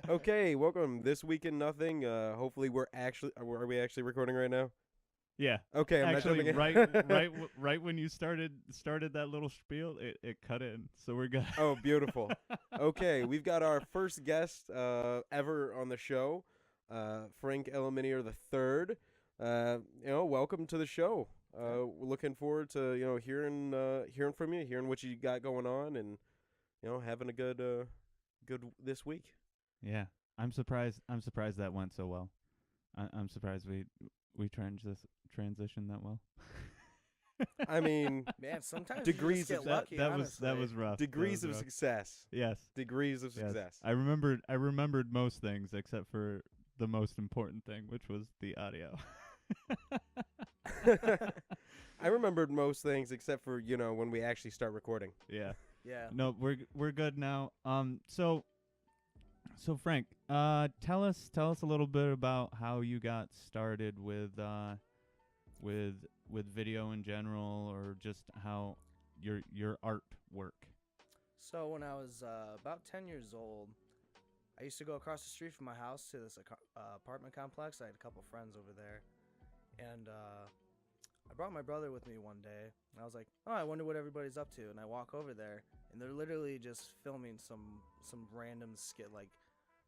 Okay, welcome. This week in nothing. Hopefully are we actually recording right now? Yeah. Okay, I'm not Actually, jumping in. right when you started that little spiel, it cut in, so we're good. Oh, beautiful. Okay, we've got our first guest ever on the show, Frank Minnier III. Welcome to the show. We're looking forward to hearing from you, hearing what you got going on, and having a good this week. Yeah, I'm surprised. I'm surprised that went so well. I'm surprised we transitioned that well. I mean, Man, sometimes you degrees just get of lucky. that honestly. was rough. degrees that of was rough. success. Yes. Degrees of Yes. success. I remembered most things except for the most important thing, which was the audio. I remembered most things except for when we actually start recording. Yeah. Yeah. No, we're good now. So Frank, tell us a little bit about how you got started with video in general, or just how your art work. So when I was about 10 years old, I used to go across the street from my house to this apartment complex. I had a couple friends over there, and I brought my brother with me one day. And I was like, "Oh, I wonder what everybody's up to." And I walk over there, and they're literally just filming some random skit, like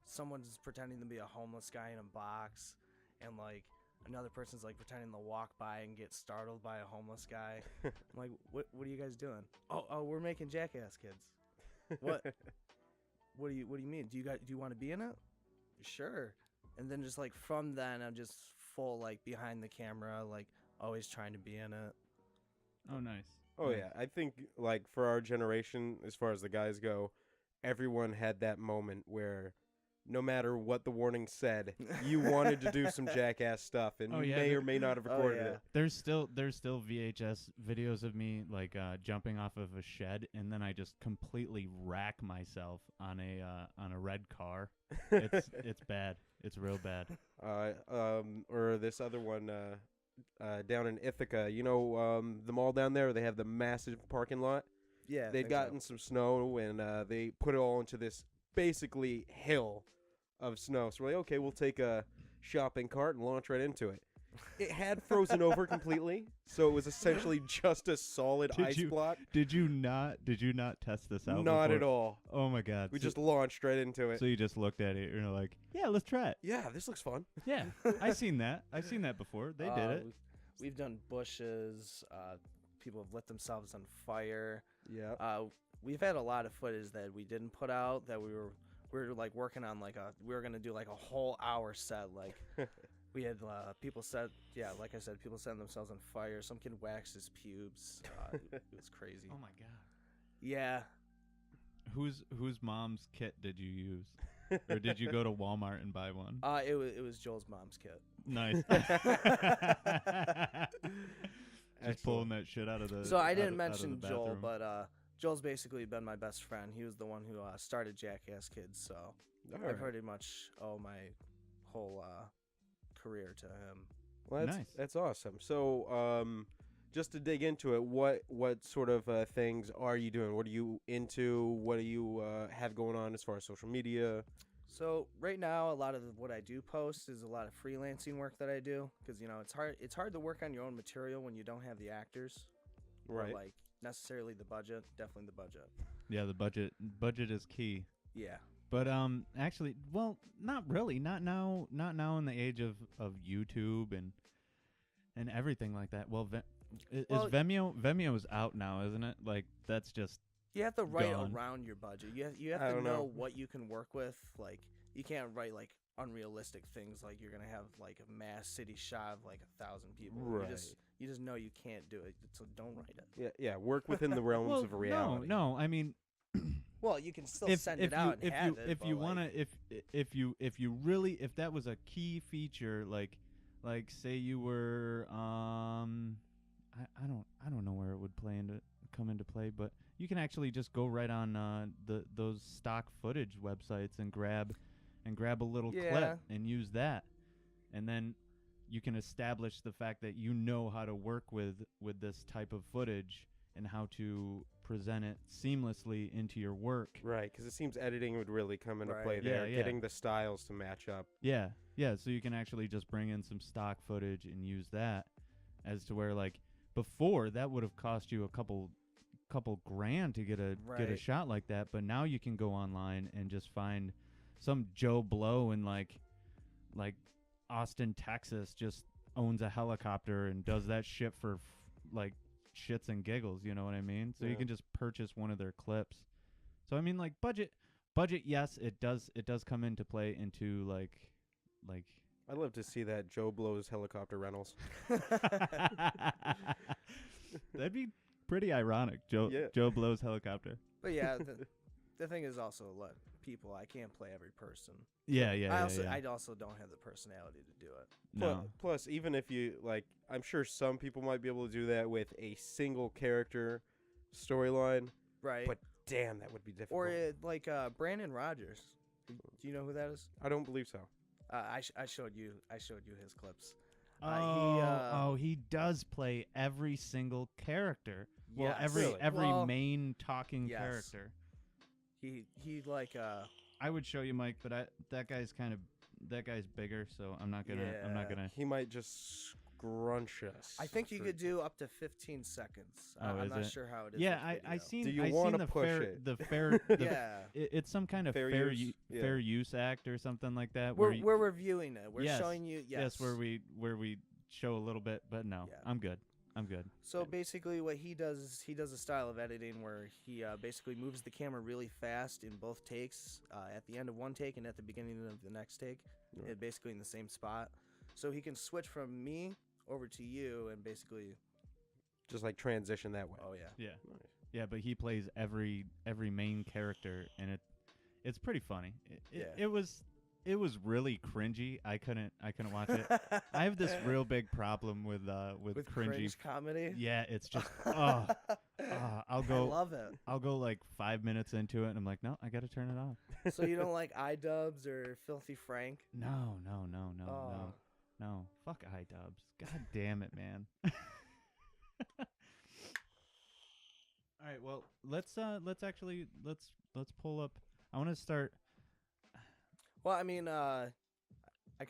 someone's pretending to be a homeless guy in a box, and like another person's like pretending to walk by and get startled by a homeless guy. I'm like, what are you guys doing? Oh, we're making Jackass Kids. What? What do you mean? Do you want to be in it? Sure. And then just like from then, I'm just full like behind the camera, like always trying to be in it. Oh, nice. Oh Nice. yeah, I think like for our generation, as far as the guys go, everyone had that moment where no matter what the warning said, you wanted to do some jackass stuff, and Oh, you yeah, may the- or may not have Oh, recorded yeah. it. There's still VHS videos of me like jumping off of a shed, and then I just completely rack myself on a red car. It's bad. It's real bad. Or this other one down in Ithaca. The mall down there. They have the massive parking lot. Yeah. I They'd think so. gotten some snow, and they put it all into this basically hill of snow. So we're like, okay, we'll take a shopping cart and launch right into it. It had frozen over completely, so it was essentially just a solid Did ice you- block. Did you not test this out? Not before? at all. Oh my god. We So- just launched right into it. so you just looked at it and you're like, yeah, let's try it. Yeah, this looks fun. Yeah, I seen that. I've seen that before. They did it. We've done bushes. People have lit themselves on fire. Yeah. We've had a lot of footage that we didn't put out that we were like working on we were gonna do like a whole hour set. Like we had people like I said, people setting themselves on fire. Some kid waxed his pubes. It was crazy. Oh my god. Yeah. Whose mom's kit did you use, or did you go to Walmart and buy one? It was Joel's mom's kit. Nice. Just pulling that shit out of the. So I out didn't of- out of the mention Joel, bathroom. but Joel's basically been my best friend. He was the one who started Jackass Kids, so All I right. pretty much owe my whole career to him. Well, Nice. That's awesome. So, just to dig into it, what sort of things are you doing? What are you into? What do you have going on as far as social media? So right now, a lot of what I do post is a lot of freelancing work that I do, because it's hard to work on your own material when you don't have the actors, or Right. like necessarily the budget. Definitely the budget. Yeah, the budget is key. Yeah. But actually, well, not really. Not now. Not now in the age of YouTube and everything like that. Well, is Well- Vimeo is out now, isn't it? Like that's just You have to write Gone. around your budget. You have I to don't know know. what you can work with. Like you can't write like unrealistic things, like you're gonna have like a mass city shot of like 1,000 people. Right. You just know you can't do it, so don't write it. Yeah. Work within the realms well, of reality. no. I mean, Well, you can still send it out and if have you it. if but, you like, wanna if you really, if that was a key feature, like say you were I don't know where it would come into play, but you can actually just go right on those stock footage websites and grab a little Yeah. clip and use that, and then you can establish the fact that you know how to work with this type of footage, and how to present it seamlessly into your work. Right, because it seems editing would really come into play Right. there, Yeah. getting the styles to match up. Yeah, so you can actually just bring in some stock footage and use that, as to where, like, before that would have cost you a couple grand to get a Right. shot like that, but now you can go online and just find some Joe Blow in like Austin, Texas, just owns a helicopter and does that shit for like shits and giggles, you know what I mean? So you Yeah. can just purchase one of their clips. So I mean, like, budget, yes, it does come into play into like I'd love to see that Joe Blow's helicopter rentals. that'd be pretty ironic. Yeah. Joe Blow's helicopter. But yeah, the thing is also, look, people, I can't play every person. Yeah. I also don't have the personality to do it. No. Plus, even if you, like, I'm sure some people might be able to do that with a single character storyline, Right. but damn, that would be difficult. Or like Brandon Rogers. Do you know who that is? I don't believe so. I showed you his clips. He does play every single character. Well, Yes. every Really? Well, main talking yes. character. He like I would show you, Mike, but that guy's bigger, so I'm not gonna. He might just scrunch us. I think you for- could do up to 15 seconds. Oh, I'm is not it? sure how it is. Yeah, with I video. seen. Do you I wanna seen the push fair, it? the fair. Yeah. It's some kind of Fair fair use? Yeah. fair use act or something like that. We're reviewing it. We're Yes. showing you. Yes. where we show a little bit, but no, Yeah. I'm good. So basically, what he does is he does a style of editing where he basically moves the camera really fast in both takes, at the end of one take and at the beginning of the next take, Right. basically in the same spot. So he can switch from me over to you and basically. Just like transition that way. Oh yeah. Yeah. Nice. Yeah, but he plays every main character, and it's pretty funny. It was really cringy. I couldn't watch it. I have this real big problem with with cringy. cringe comedy. Yeah, it's just I I'll go love it. I'll go like 5 minutes into it, and I'm like, no, I got to turn it off. So you don't like iDubbbz or Filthy Frank? No. Oh. No. Fuck iDubbbz. God damn it, man. All right, well, let's pull up. I want to start. Well, I mean, I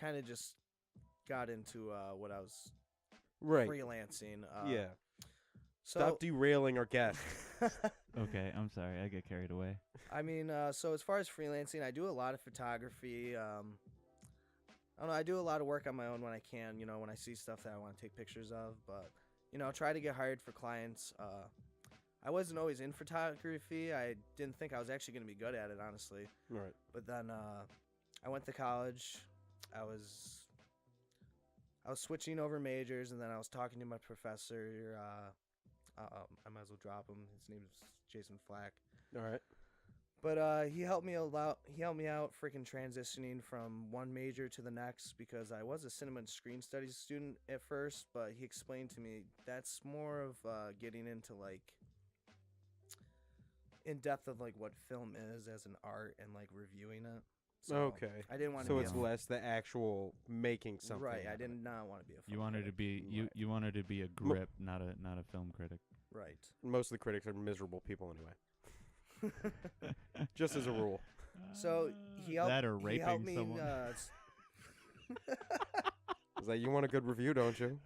kind of just got into what I was Right. freelancing. Yeah. So, Stop derailing our guests. Okay, I'm sorry. I get carried away. I mean, so as far as freelancing, I do a lot of photography. I don't know. I do a lot of work on my own when I can. You know, when I see stuff that I want to take pictures of. But try to get hired for clients. I wasn't always in photography. I didn't think I was actually going to be good at it, honestly. Right. But then I went to college. I was switching over majors, and then I was talking to my professor. I might as well drop him. His name's Jason Flack. All right. But he helped me out. He helped me out, freaking transitioning from one major to the next, because I was a cinema and screen studies student at first. But he explained to me that's more of getting into like in depth of like what film is as an art and like reviewing it. So Okay. I didn't want to. So be it's a less the actual making something. right. I out of did it. not want to be a. You film wanted to critic. be you wanted to be a grip, not a film critic. Right. Most of the critics are miserable people anyway. Just as a rule. So he helped. That or he helped raping me, someone. It's like, you want a good review, don't you?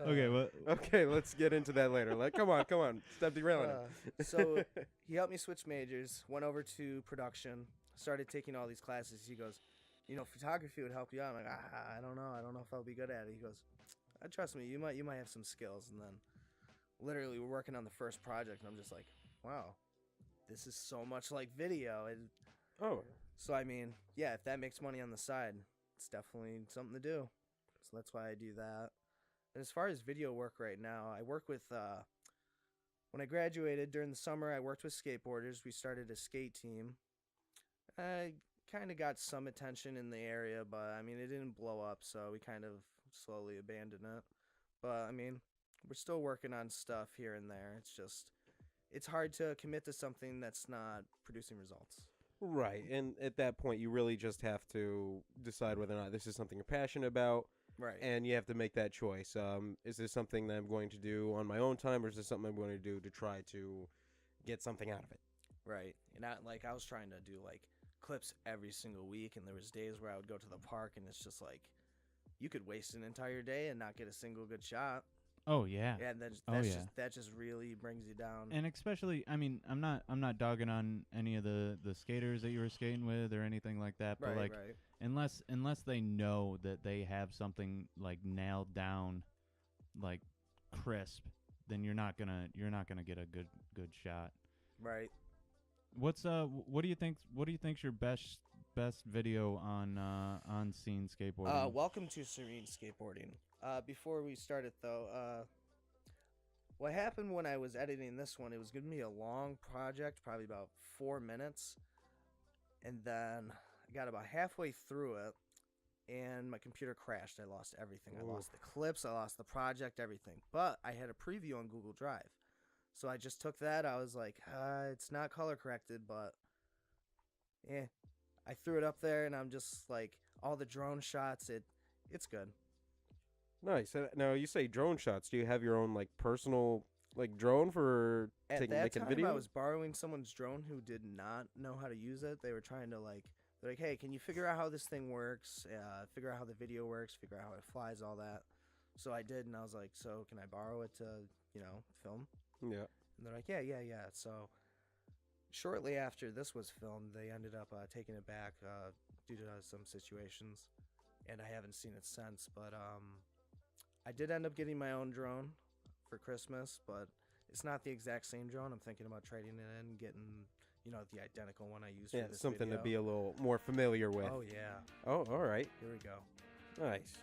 Okay, well, Okay, let's get into that later. Like, come on. Stop derailing it. So he helped me switch majors, went over to production, started taking all these classes. He goes, photography would help you out. I'm like, I don't know if I'll be good at it. He goes, trust me, you might have some skills. And then literally we're working on the first project, and I'm just like, wow, this is so much like video. Oh, So I mean, yeah, if that makes money on the side, it's definitely something to do. So that's why I do that. And as far as video work right now, I work with, when I graduated during the summer, I worked with skateboarders. We started a skate team. I kind of got some attention in the area, but I mean, it didn't blow up, so we kind of slowly abandoned it. But I mean, we're still working on stuff here and there. It's just, it's hard to commit to something that's not producing results. right. And at that point, you really just have to decide whether or not this is something you're passionate about, Right. and you have to make that choice. Is this something that I'm going to do on my own time, or is this something I'm going to do to try to get something out of it? Right. And I was trying to do like clips every single week, and there was days where I would go to the park, and it's just like you could waste an entire day and not get a single good shot. Oh yeah. Yeah, and that just really brings you down. And especially, I mean, I'm not dogging on any of the skaters that you were skating with or anything like that, but like right. unless they know that they have something like nailed down, like crisp, then you're not gonna get a good shot. Right. What's what do you think's your best video on scene skateboarding? Welcome to Serene Skateboarding. Before we started though, what happened when I was editing this one, it was going to be a long project, probably about 4 minutes. And then I got about halfway through it, and my computer crashed. I lost everything. Ooh. I lost the clips, I lost the project, everything. But I had a preview on Google Drive. So I just took that. I was like, it's not color corrected, but yeah. I threw it up there, and I'm just like, all the drone shots, it's good. Nice. Now you say drone shots. Do you have your own like personal like drone for At making that time, video? I was borrowing someone's drone who did not know how to use it. They were trying to they're like, hey, can you figure out how this thing works? Figure out how the video works, figure out how it flies, all that. So I did, and I was like, so can I borrow it to, film? Yeah. And they're like, yeah. So shortly after this was filmed, they ended up taking it back due to some situations, and I haven't seen it since. But I did end up getting my own drone for Christmas, but it's not the exact same drone. I'm thinking about trading it in and getting, the identical one I use for this something video. to be a little more familiar with. Oh, yeah. Oh, all right. Here we go. Nice.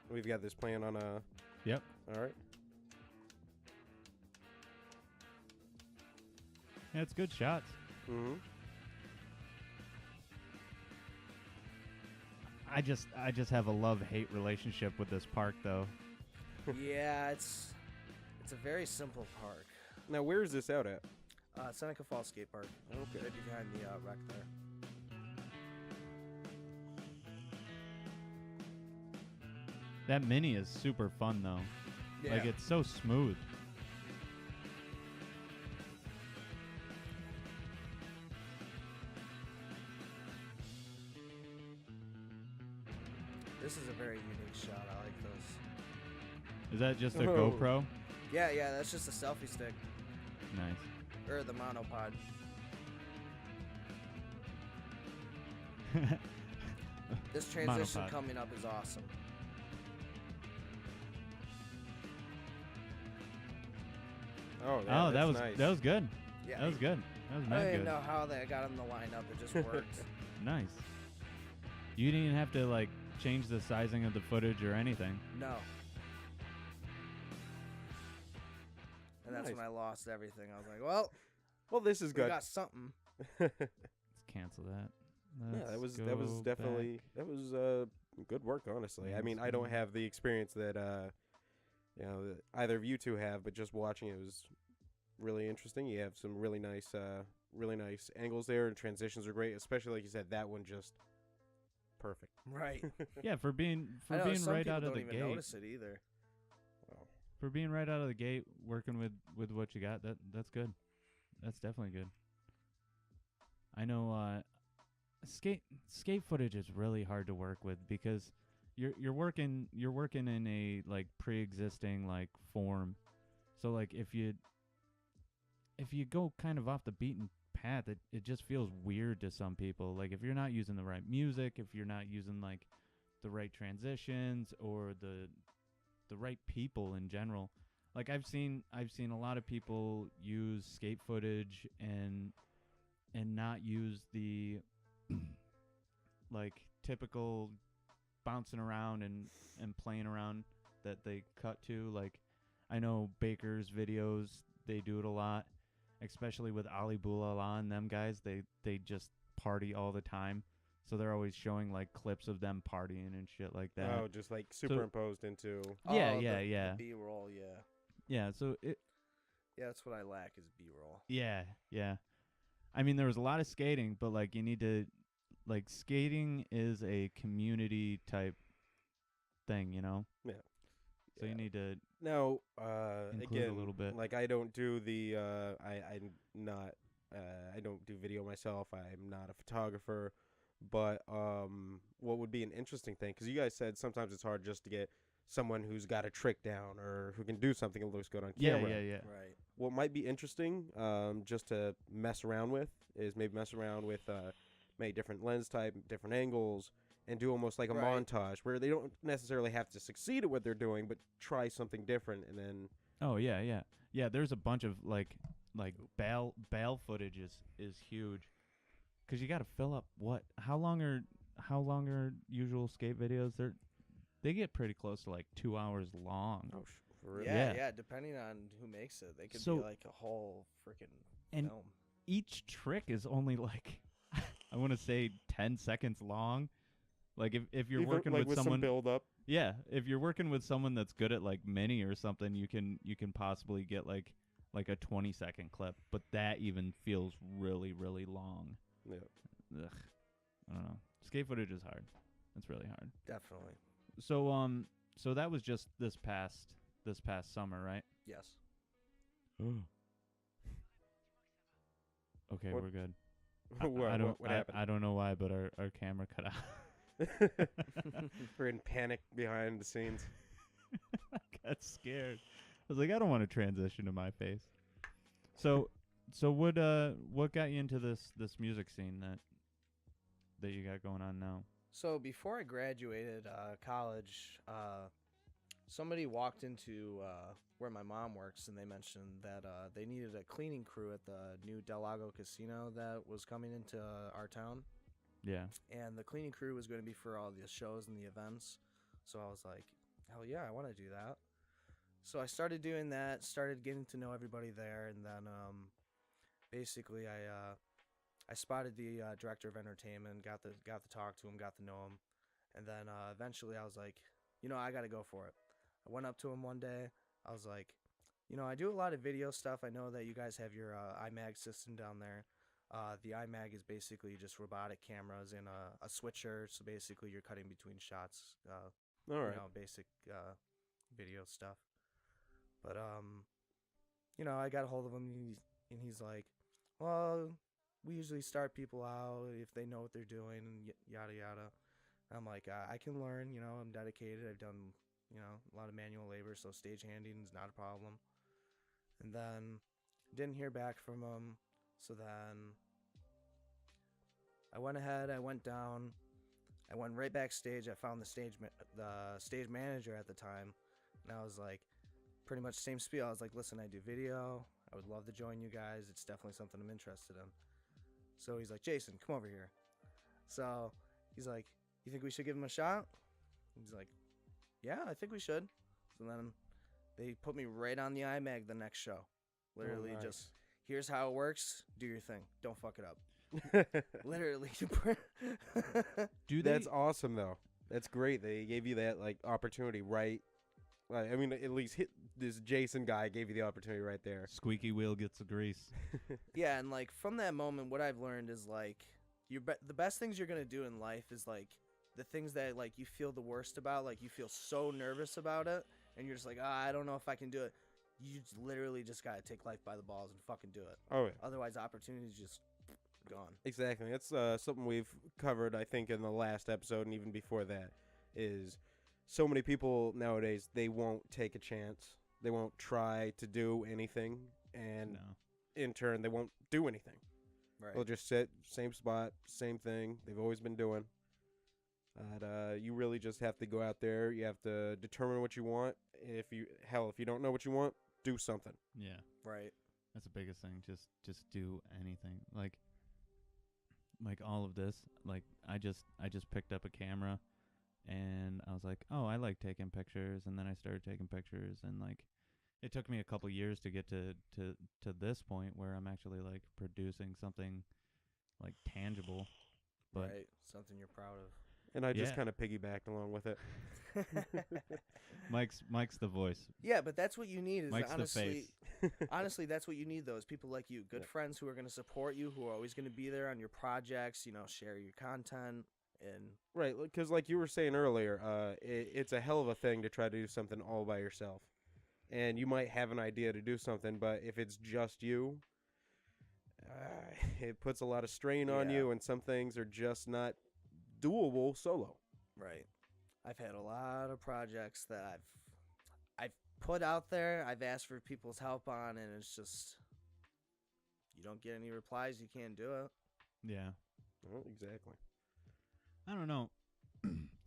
We've got this plan on a... Yep. All right. Yeah, it's good shots. Mm-hmm. I just have a love-hate relationship with this park, though. Yeah, it's a very simple park. Now, where is this out at? Seneca Falls Skate Park. Okay. Right behind the wreck there. That mini is super fun, though. Yeah. Like, it's so smooth. This is a very unique shot. I like this. Is that just a Oh. GoPro? Yeah, that's just a selfie stick. Nice. Or the monopod. This transition Monopod. coming up is awesome. Oh, that was nice. that was good. Yeah. That was good. That was I mad don't even good. know how they got him to line up. It just worked. Nice. You didn't even have to like change the sizing of the footage or anything. No. And that's Nice. when I lost everything. I was like, well, Well, this is we good. got something. Let's cancel that. Yeah, that was Let's go definitely back. that was good work, honestly. I mean, I don't have the experience that that either of you two have, but just watching it was really interesting. You have some really nice angles there, and transitions are great. Especially like you said, that one just perfect. Right. Yeah, for being I know, some right people out of don't the even gate. notice it either. For being right out of the gate, working with what you got, that's good. That's definitely good. I know skate footage is really hard to work with because you're working in a like pre-existing like form. So like if you go kind of off the beaten path, it just feels weird to some people. Like if you're not using the right music, if you're not using like the right transitions or the right people in general. Like I've seen a lot of people use skate footage and not use the like typical bouncing around and playing around that they cut to. Like I know Baker's videos, they do it a lot, especially with Ali Boulala and them guys. They just party all the time. So they're always showing like clips of them partying and shit like that. Oh, just like superimposed into. Yeah, Oh, yeah. The B-roll, yeah. Yeah, so it Yeah, that's what I lack is B-roll. yeah. I mean, there was a lot of skating, but like you need to like skating is a community type thing, you know. Yeah. So you need to Now, include again, a little bit. like I don't do the I'm not I don't do video myself. I'm not a photographer, but what would be an interesting thing, because you guys said sometimes it's hard just to get someone who's got a trick down or who can do something that looks good on camera. Yeah. Right. What might be interesting, just to mess around with, is maybe mess around with maybe different lens type, different angles, and do almost like a Right. montage where they don't necessarily have to succeed at what they're doing, but try something different, and then Oh yeah. There's a bunch of like bail footage is huge, because you got to fill up what? How long are usual skate videos? They get pretty close to like 2 hours long. oh, for real. Yeah, Yeah. yeah. Depending on who makes it, they could So- be like a whole freaking And film. each trick is only like I want to say 10 seconds long. Like if you're Even, working like with some someone, build up. yeah, if you're working with someone that's good at like Mini or something, you can possibly get like a 20-second clip, but that even feels really long. Yeah. Ugh. I don't know. Skate footage is hard. It's really hard. Definitely. So that was just this past summer, right? Yes. Okay, What- we're good. What happened? I don't know why, but our camera cut out. We're in panic behind the scenes. I got scared. I was like, I don't want to transition to my face. So what got you into this music scene that you got going on now? So before I graduated college, somebody walked into where my mom works, and they mentioned that they needed a cleaning crew at the new Del Lago Casino that was coming into our town. Yeah. And the cleaning crew was going to be for all the shows and the events. So I was like, hell yeah, I want to do that. So I started doing that, started getting to know everybody there, and then basically I spotted the director of entertainment, got to talk to him, got to know him, and then eventually I was like, I got to go for it. I went up to him one day. I was like, I do a lot of video stuff. I know that you guys have your iMag system down there. The iMag is basically just robotic cameras and a switcher. So basically, you're cutting between shots. All right. Basic video stuff. But I got a hold of him, and he's like, well, we usually start people out if they know what they're doing, and yada yada. I'm like, I can learn. I'm dedicated. I've done a lot of manual labor, so stagehanding is not a problem. And then didn't hear back from him. So then I went ahead, I went down, I went right backstage. I found the stage manager at the time, and I was like, pretty much same spiel. I was like, listen, I do video. I would love to join you guys. It's definitely something I'm interested in. So he's like, Jason, come over here. So he's like, you think we should give him a shot? He's like, yeah, I think we should. So then they put me right on the iMag the next show. Literally nice. just, here's how it works. Do your thing. Don't fuck it up. Literally. That's awesome, though. That's great. They gave you that opportunity, right? I mean, at least this Jason guy gave you the opportunity right there. Squeaky wheel gets the grease. Yeah, and from that moment, what I've learned is the best things you're gonna do in life is the things that you feel the worst about, you feel so nervous about it, and you're just like, I don't know if I can do it. You literally just gotta take life by the balls and fucking do it. Oh, yeah. Otherwise, opportunity's just gone. Exactly. That's something we've covered, I think, in the last episode and even before that, is so many people nowadays, they won't take a chance. They won't try to do anything, and in turn, they won't do anything. Right. They'll just sit, same spot, same thing they've always been doing. You really just have to go out there. You have to determine what you want. If you don't know what you want, do something. Yeah. Right. That's the biggest thing. Just do anything. Like all of this. I just picked up a camera, and I was like, oh, I like taking pictures, and then I started taking pictures, and it took me a couple years to get to this point where I'm actually producing something tangible. But right. Something you're proud of. And I just kind of piggybacked along with it. Mike's the voice. Yeah, but that's what you need. Is Mike's honestly, the face. honestly, that's what you need. Those people like you, good friends who are going to support you, who are always going to be there on your projects. Share your content, And Right, because like you were saying earlier, it's a hell of a thing to try to do something all by yourself. And you might have an idea to do something, but if it's just you, it puts a lot of strain on Yeah. you, and some things are just not doable solo. right, I've had a lot of projects that I've put out there. I've asked for people's help on, and it's just you don't get any replies. You can't do it. Yeah. Well, exactly. I don't know.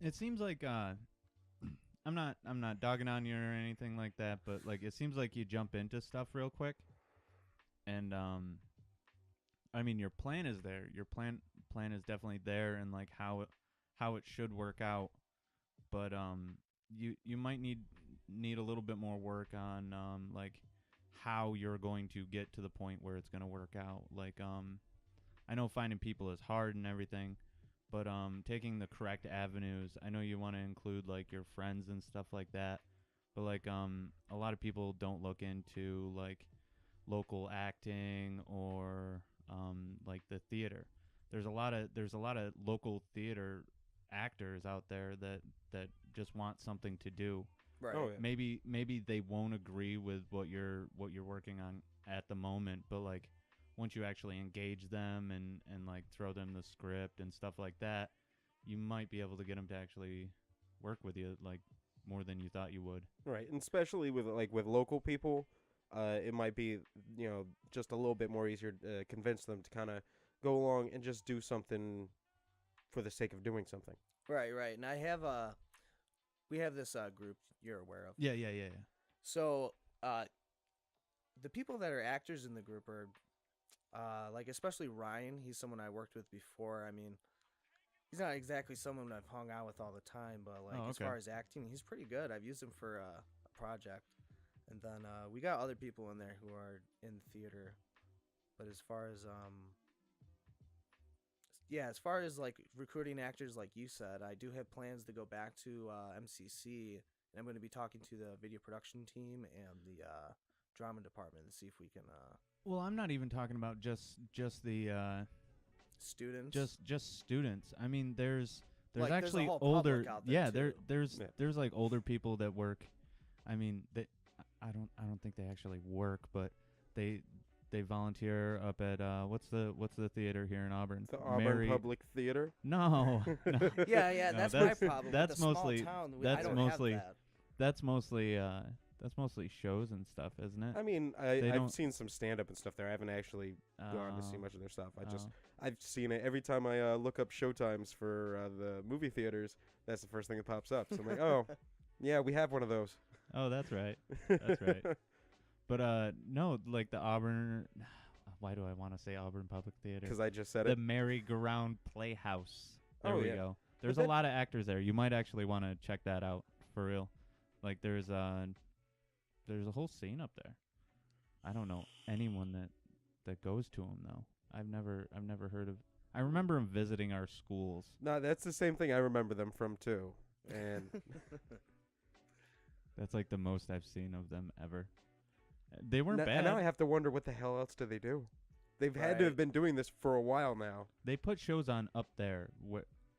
It seems like I'm not dogging on you or anything like that, but like it seems like you jump into stuff real quick. And I mean your plan is there. Your plan is definitely there, and like how it should work out. But you might need a little bit more work on like how you're going to get to the point where it's going to work out. Like I know finding people is hard and everything, but taking the correct avenues. I know you want to include like your friends and stuff like that, but like a lot of people don't look into like local acting or like the theater. There's a lot of local theater actors out there that just want something to do. Right. Oh, yeah. Maybe they won't agree with what you're working on at the moment, but like once you actually engage them and like throw them the script and stuff like that, you might be able to get them to actually work with you like more than you thought you would. Right, and especially with local people, it might be just a little bit more easier to convince them to kind of go along and just do something for the sake of doing something. Right. And we have this group you're aware of. Yeah. So the people that are actors in the group are like especially Ryan. He's someone I worked with before. I mean, he's not exactly someone I've hung out with all the time, but like as far as acting, he's pretty good. I've used him for a project, and then we got other people in there who are in theater. But as far as like recruiting actors, like you said, I do have plans to go back to MCC, and I'm going to be talking to the video production team and the drama department to see if we can. Well, I'm not even talking about just the Students. just students. I mean, there's Like, there's a actually whole older. public out there, Yeah, too. there's like older people that work. I mean, I don't think they actually work, but they volunteer up at what's the theater here in Auburn? The Auburn Public Theater. No. No. Yeah, No, that's my problem. That's with the mostly small town, that's I don't mostly have that. that's mostly shows and stuff, isn't it? I mean, They I've don't- seen some stand-up and stuff there. I haven't actually gone to see much of their stuff. Oh. I've seen it every time I look up showtimes for the movie theaters. That's the first thing that pops up. So I'm like, oh, yeah, we have one of those. Oh, that's right. That's right. But no, like the Auburn. Why do I want to say Auburn Public Theater? Because I just said The it. Merry-Go-Round Playhouse. There Oh, we yeah. go. There's that- a lot of actors there. You might actually want to check that out for real. Like there's a whole scene up there. I don't know anyone that goes to them though. I've never heard of. I remember them visiting our schools. No, that's the same thing I remember them from too. And That's like the most I've seen of them ever. They weren't bad. and now I have to wonder what the hell else do they do? They've had to Right. have been doing this for a while now. They put shows on up there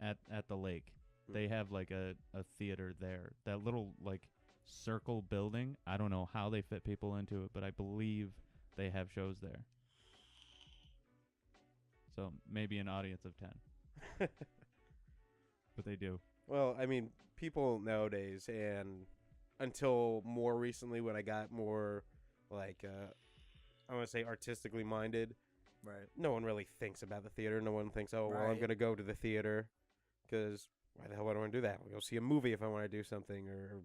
at the lake. They have like a theater there. That little like circle building. I don't know how they fit people into it, but I believe they have shows there. So maybe an audience of 10. But they do. Well, I mean, people nowadays, and until more recently when I got more, like, I want to say artistically minded, Right. no one really thinks about the theater. No one thinks, oh, well, I'm Right. going to go to the theater because why the hell would I want to do that? I'll go see a movie if I want to do something, or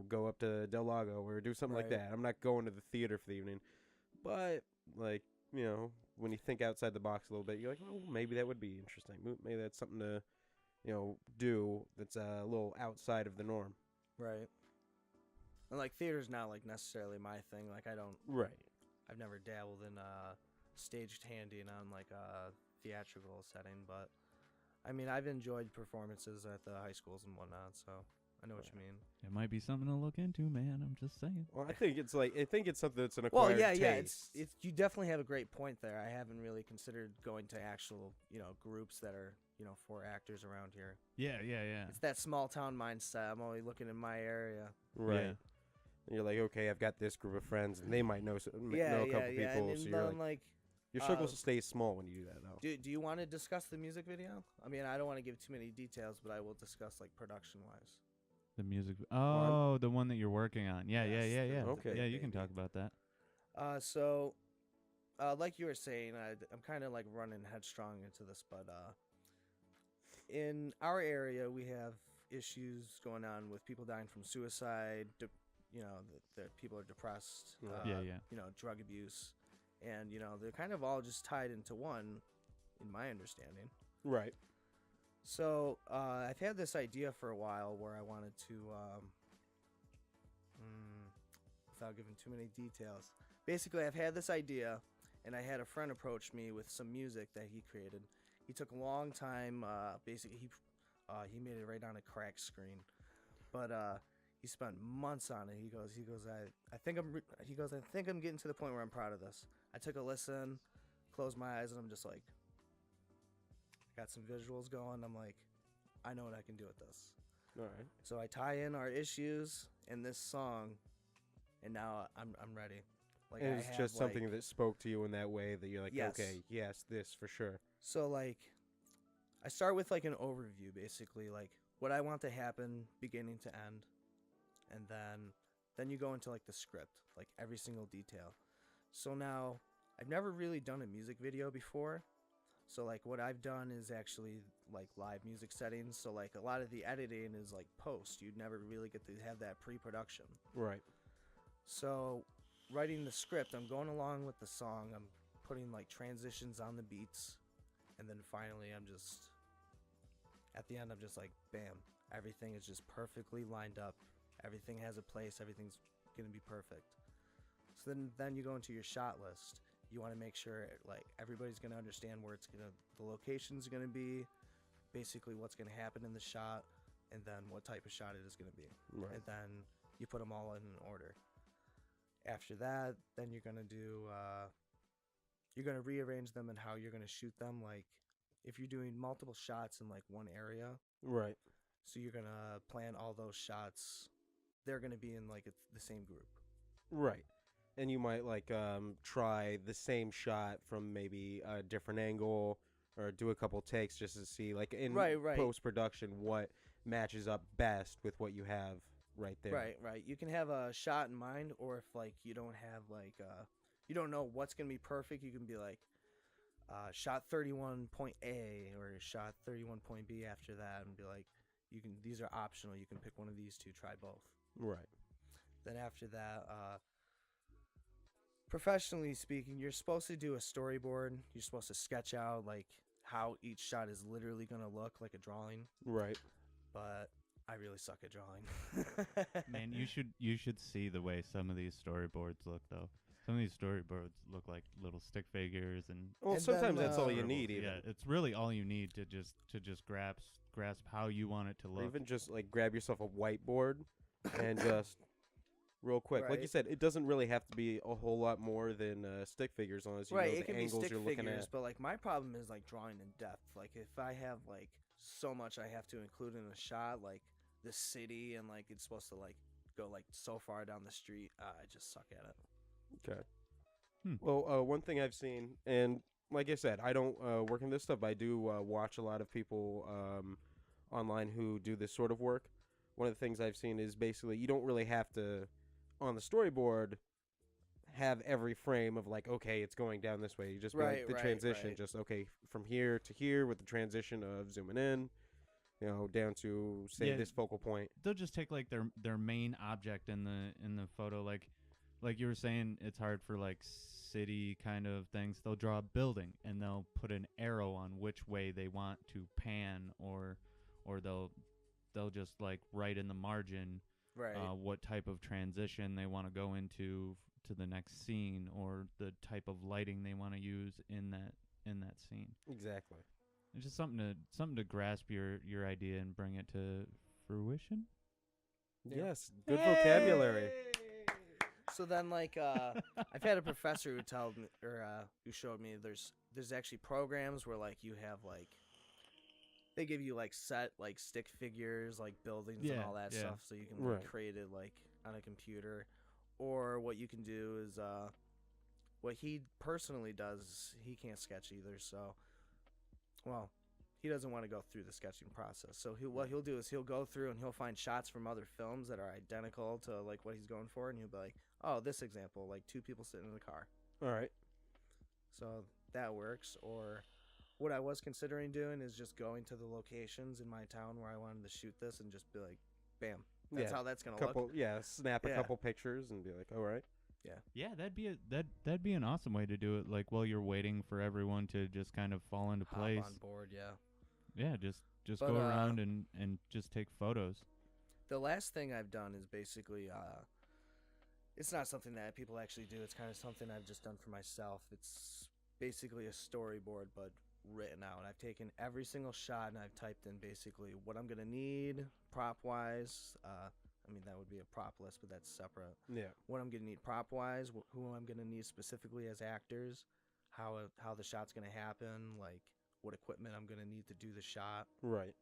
go up to Del Lago or do something like Right. that. I'm not going to the theater for the evening. But, like, when you think outside the box a little bit, you're like, oh, maybe that would be interesting. Maybe that's something to, do that's a little outside of the norm. Right. And like theater's not like necessarily my thing. Like Right. I've never dabbled in staged handing on like a theatrical setting, but I mean I've enjoyed performances at the high schools and whatnot, so I know what you mean. It might be something to look into, man. I'm just saying. Well, I think it's something that's an Well, acquired yeah, taste. it's you definitely have a great point there. I haven't really considered going to actual groups that are 4 actors around here. Yeah. It's that small town mindset. I'm only looking in my area. Right. Yeah. And you're like, okay, I've got this group of friends, and they might know know a couple Yeah. people. And So then you're like, like, your circle stays small when you do that, though. do you want to discuss the music video? I mean, I don't want to give too many details, but I will discuss like production wise. The music. I'm- Oh, the one that you're working on. Yeah. Yes, Yeah. the Okay. Yeah, you can baby. talk about that. So, like you were saying, I'm kind of like running headstrong into this, but in our area, we have issues going on with people dying from suicide. The people are depressed. Right. Yeah. Drug abuse, and they're kind of all just tied into one, in my understanding. Right. So I've had this idea for a while where I wanted to, without giving too many details. Basically, I've had this idea, and I had a friend approach me with some music that he created. He took a long time. Basically, he made it right on a crack screen, but he spent months on it. He goes, I think I'm getting to the point where I'm proud of this. I took a listen, closed my eyes, and I'm just like, got some visuals going. I'm like, I know what I can do with this. All right. So I tie in our issues in this song, and now I'm ready. Like, And I it's have, just something like- that spoke to you in that way that you're like, Yes. okay, yes, this for sure. So like, I start with like an overview, basically, like what I want to happen, beginning to end, and then you go into like the script, like every single detail. So now I've never really done a music video before. So like what I've done is actually like live music settings. So like a lot of the editing is like post. You'd never really get to have that pre-production. Right. So writing the script, I'm going along with the song. I'm putting like transitions on the beats. And then finally at the end, I'm just like, bam. Everything is just perfectly lined up. Everything has a place. Everything's going to be perfect. So then you go into your shot list. You want to make sure like everybody's going to understand where the location's going to be, basically what's going to happen in the shot, and then what type of shot it is going to be. Right. And then you put them all in an order. After that, then you're going to you're going to rearrange them and how you're going to shoot them. Like if you're doing multiple shots in like one area, Right. so you're going to plan all those shots. They're going to be in like the same group. Right. And you might like try the same shot from maybe a different angle or do a couple takes just to see like in Right. post production what matches up best with what you have right there. Right. You can have a shot in mind, or if like you don't have like you don't know what's gonna be perfect, you can be like shot 31 point A or shot 31 point B after that, and be like, these are optional. You can pick one of these two. Try both. Right. Then after that, professionally speaking, you're supposed to do a storyboard. You're supposed to sketch out like how each shot is literally gonna look, like a drawing. Right. But I really suck at drawing. Man, you should see the way some of these storyboards look, though. Some of these storyboards look like little stick figures, and Well, And sometimes then, that's all you scribbles. need, even. Yeah, it's really all you need to just grasp how you want it to Or look. even just like grab yourself a whiteboard and just real quick. Like you Right. said, it doesn't really have to be a whole lot more than stick figures, unless you Right, know it the can be angles stick you're looking figures, at. but like my problem is like drawing in depth. Like if I have like so much I have to include in a shot, like the city, and like it's supposed to like go like so far down the street, I just suck at it. Okay. Hmm. Well, one thing I've seen, and like I said, I don't work in this stuff, but I do watch a lot of people online who do this sort of work. One of the things I've seen is basically you don't really have to, on the storyboard, have every frame of like, okay, it's going down this way. You just be like the transition, right. just okay, from here to here with the transition of zooming in, down to say Yeah. this focal point. They'll just take like their main object in the photo, like you were saying, it's hard for like city kind of things. They'll draw a building and they'll put an arrow on which way they want to pan, or they'll just like write in the margin Right. what type of transition they want to go into to the next scene, or the type of lighting they want to use in that scene. Exactly. It's just something to grasp your idea and bring it to fruition. Yeah. Yes, good vocabulary. So then, like, I've had a professor who told me, or who showed me, there's actually programs where like you have like they give you like set like stick figures, like buildings and Yeah, all that yeah. stuff, so you can like Right. create it like on a computer. Or what you can do is what he personally does. He can't sketch either, so well, he doesn't want to go through the sketching process. So what he'll do is he'll go through and he'll find shots from other films that are identical to like what he's going for, and he'll be like, "Oh, this example, like two people sitting in a car." All right. So that works. Or what I was considering doing is just going to the locations in my town where I wanted to shoot this and just be like, "Bam, that's Yeah, how that's gonna look." Couple, yeah, snap a Yeah. couple pictures and be like, all right. Yeah, that'd be an awesome way to do it. Like while you're waiting for everyone to just kind of fall into Hop place. on board, yeah. Yeah, just But, go around and just take photos. The last thing I've done is basically it's not something that people actually do. It's kind of something I've just done for myself. It's basically a storyboard, but written out. I've taken every single shot and I've typed in basically what I'm going to need prop-wise. I mean, that would be a prop list, but that's separate. Yeah. What I'm going to need prop-wise, who I'm going to need specifically as actors, how the shot's going to happen, like what equipment I'm going to need to do the shot. Right.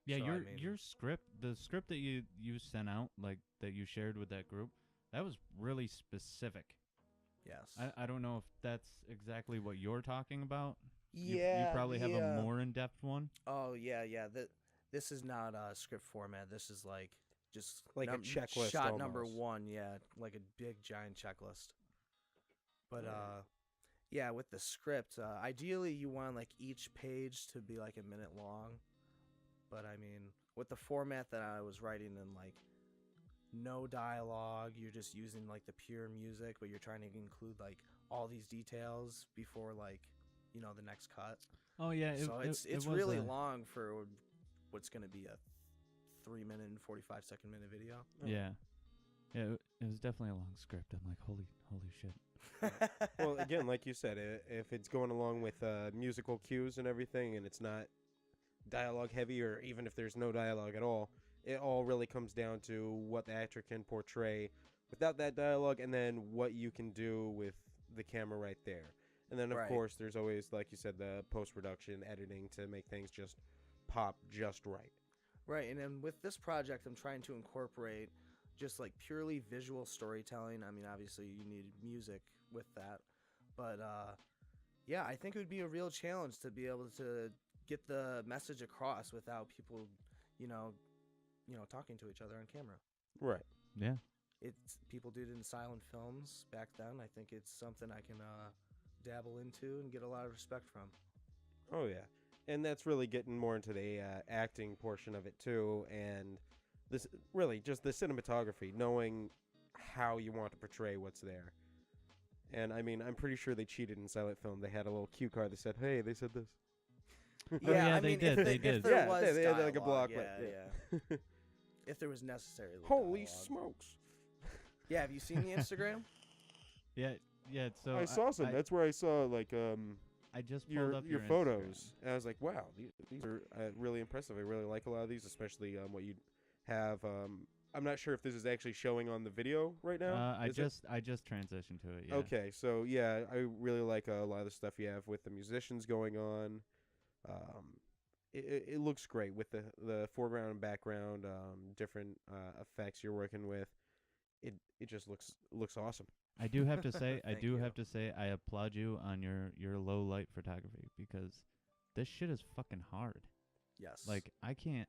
Yeah, So, I your mean- your script, the script that you sent out, like that you shared with that group, that was really specific. Yes. I don't know if that's exactly what you're talking about. Yeah. You probably have a more in-depth one. Oh, yeah. This is not a script format. This is like just Like a checklist Shot number almost. 1, yeah, like a big giant checklist. But yeah, with the script, ideally you want like each page to be like a minute long. But I mean, with the format that I was writing in, like no dialogue, you're just using like the pure music, but you're trying to include like all these details before like, you know, the next cut. Oh yeah, So it it's was really a- long for what's going to be a 3-minute and 45-second minute video. Yeah, yeah, it was definitely a long script. I'm like, holy shit. Well, again, like you said, if it's going along with musical cues and everything, and it's not dialogue heavy, or even if there's no dialogue at all, it all really comes down to what the actor can portray without that dialogue, and then what you can do with the camera right there. And then, of Right. course, there's always, like you said, the post-production editing to make things just pop just right. Right, and then with this project, I'm trying to incorporate just like purely visual storytelling. I mean, obviously you need music with that, but yeah, I think it would be a real challenge to be able to get the message across without people, you know, talking to each other on camera. Right. Yeah. It's people did it in silent films back then. I think it's something I can dabble into and get a lot of respect from. Oh, yeah. And that's really getting more into the acting portion of it, too. And this really just the cinematography, knowing how you want to portray what's there. And, I mean, I'm pretty sure they cheated in silent film. They had a little cue card that said, hey, they said this. yeah, I they mean, did, If they did. If there Yeah, was they had like a dialogue, block, yeah. yeah. If there was necessary. Holy dialogue. smokes. Yeah, have you seen the Instagram? Yeah. So I saw some. That's where I saw, like, I just pulled up your Instagram. photos. And I was like, wow, these are really impressive. I really like a lot of these, especially what you have. I'm not sure if this is actually showing on the video right now. I Is it? just transitioned to it. Yeah. Okay, so yeah, I really like a lot of the stuff you have with the musicians going on. It looks great with the foreground and background, different effects you're working with. It just looks awesome. I do have to say, Thank you. I applaud you on your low light photography, because this shit is fucking hard. Yes. Like I can't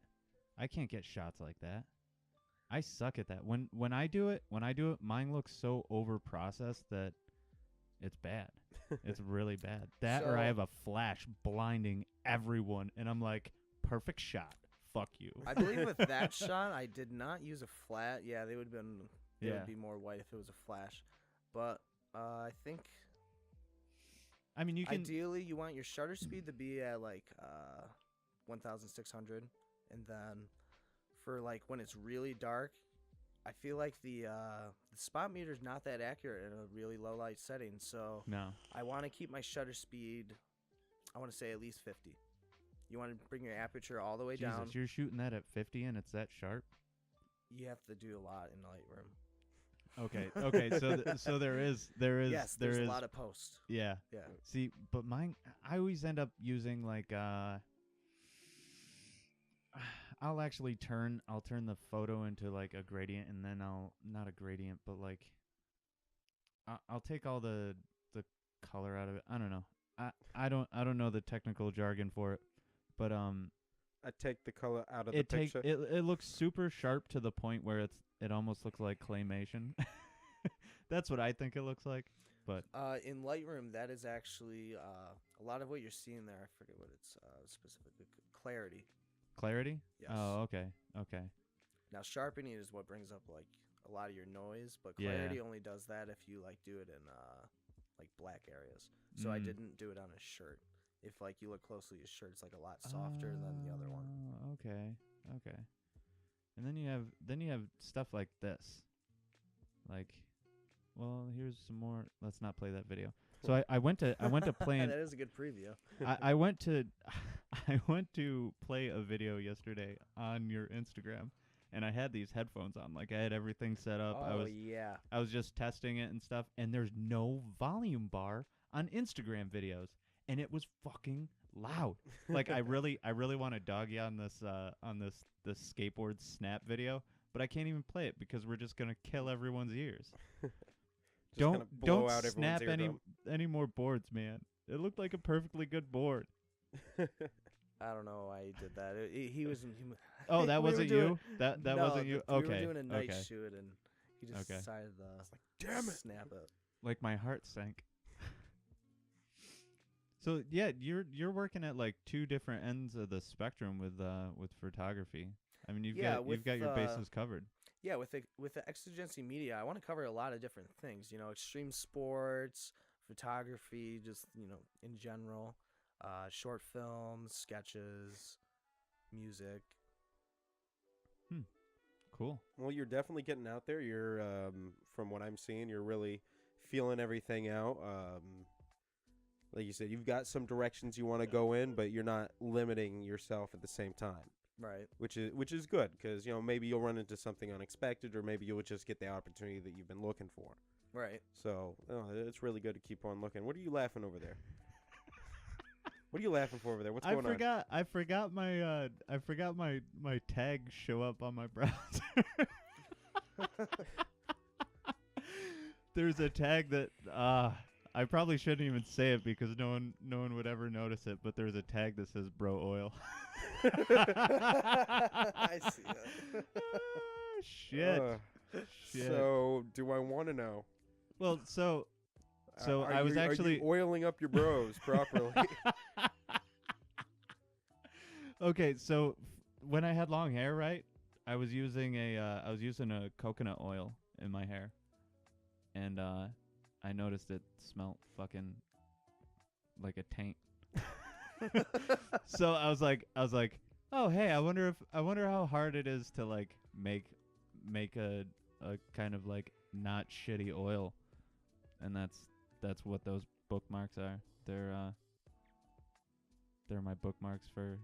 get shots like that. I suck at that. When I do it, mine looks so over processed that it's bad. It's really bad. That or I So- have a flash blinding everyone, and I'm like, perfect shot. Fuck you. I believe with that shot, I did not use a flat. Yeah, they would Yeah. be more white if it was a flash. But I think I mean, you can. ideally you want your shutter speed to be at like 1,600, and then for like when it's really dark, I feel like the spot meter is not that accurate in a really low light setting. So No. I want to keep my shutter speed. I want to say at least 50. You want to bring your aperture all the way Jesus, down. you're shooting that at 50 and it's that sharp? You have to do a lot in Lightroom. Okay. So there is Yes, there there's is a lot of post. yeah. Yeah. See, but mine, I always end up using like I'll actually turn the photo into like a gradient, and then I'll not a gradient, but like I'll take all the color out of it. I don't know. I don't know the technical jargon for it, but I take the color out of the it picture. it looks super sharp to the point where it almost looks like claymation. That's what I think it looks like. But In Lightroom, that is actually a lot of what you're seeing there. I forget what it's specifically. Clarity. clarity? Yes. Oh, okay. Okay. Now sharpening is what brings up like a lot of your noise, but Yeah. clarity only does that if you like do it in like black areas. So I didn't do it on a shirt. If like you look closely, his shirt's like a lot softer than the other one. Okay. Okay. And then you have stuff like this. Like, well, here's some more. Let's not play that video. So I went to play That is a good preview. I went to I went to play a video yesterday on your Instagram, and I had these headphones on. Like I had everything set up. Yeah. I was just testing it and stuff, and there's no volume bar on Instagram videos, and it was fucking loud. Like I really want to dog you on this skateboard snap video, but I can't even play it because we're just gonna kill everyone's ears. Don't out snap eardrum. any more boards, man. It looked like a perfectly good board. I don't know why he did that. He was. Oh, that we were wasn't doing- you. That no, wasn't you. Okay. We were doing a night okay. shoot, and he just Okay. decided to Damn it. snap it. Like my heart sank. So yeah, you're working at like two different ends of the spectrum with photography. I mean, you've got your bases covered. Yeah, with the exigency media, I want to cover a lot of different things. You know, extreme sports, photography, just in general, short films, sketches, music. Cool. Well, you're definitely getting out there. You're, from what I'm seeing, you're really feeling everything out. Like you said, you've got some directions you want to go in, but you're not limiting yourself at the same time. Right. Which is good because maybe you'll run into something unexpected, or maybe you'll just get the opportunity that you've been looking for. Right. So it's really good to keep on looking. What are you laughing over there? What are you laughing for over there? What's going on? I forgot my tags show up on my browser. There's a tag that I probably shouldn't even say it because no one would ever notice it, but there's a tag that says bro oil. I see that. Shit. Shit. So, do I want to know? Well, so Are I was you- actually are you oiling up your bros properly. Okay, so when I had long hair, right, I was using a coconut oil in my hair, and I noticed it smelled fucking like a taint. So I was like, oh hey, I wonder how hard it is to like make a kind of like not shitty oil, and that's what those bookmarks are. They're my bookmarks for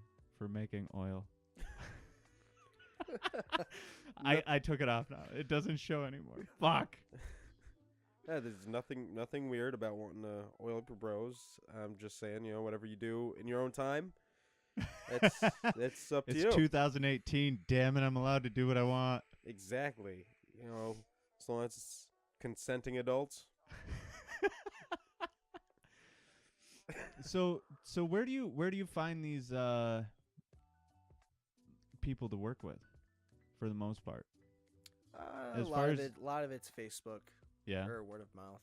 making oil. I took it off now. It doesn't show anymore. Fuck. Yeah, there's nothing weird about wanting to oil up your bros. I'm just saying, whatever you do in your own time, that's up to you. It's 2018. Damn it, I'm allowed to do what I want. Exactly. As long as it's consenting adults. So where do you find these people to work with, for the most part? A As lot far of as- it, a lot of it's Facebook Yeah. or word of mouth.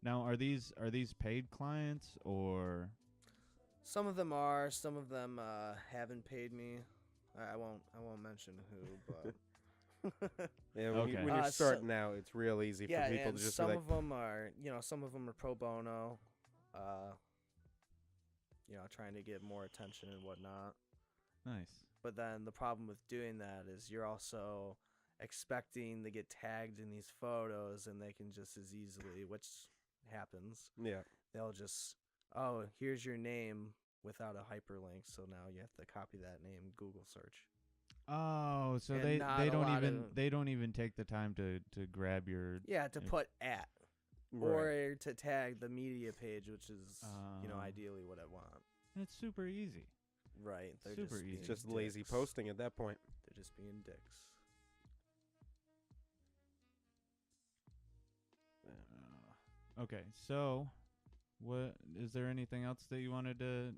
Now, are these paid clients or? Some of them are. Some of them haven't paid me. I won't mention who, but Yeah, Okay. when you're so- starting out, it's real easy yeah, for people and to just some be like, of them are. Some of them are pro bono. Trying to get more attention and whatnot. Nice. But then the problem with doing that is you're also expecting to get tagged in these photos, and they can just as easily, which happens, yeah. they'll just, oh, here's your name without a hyperlink, so now you have to copy that name Google search. Oh, so And they not they a don't lot even of- they don't even take the time to grab your. Yeah, to Yeah. put at Right. or to tag the media page, which is Oh. ideally what I want. It's super easy. Right. They're Super just easy. being Just lazy dicks. posting at that point. They're just being dicks. Okay, so what is there anything else that you wanted to?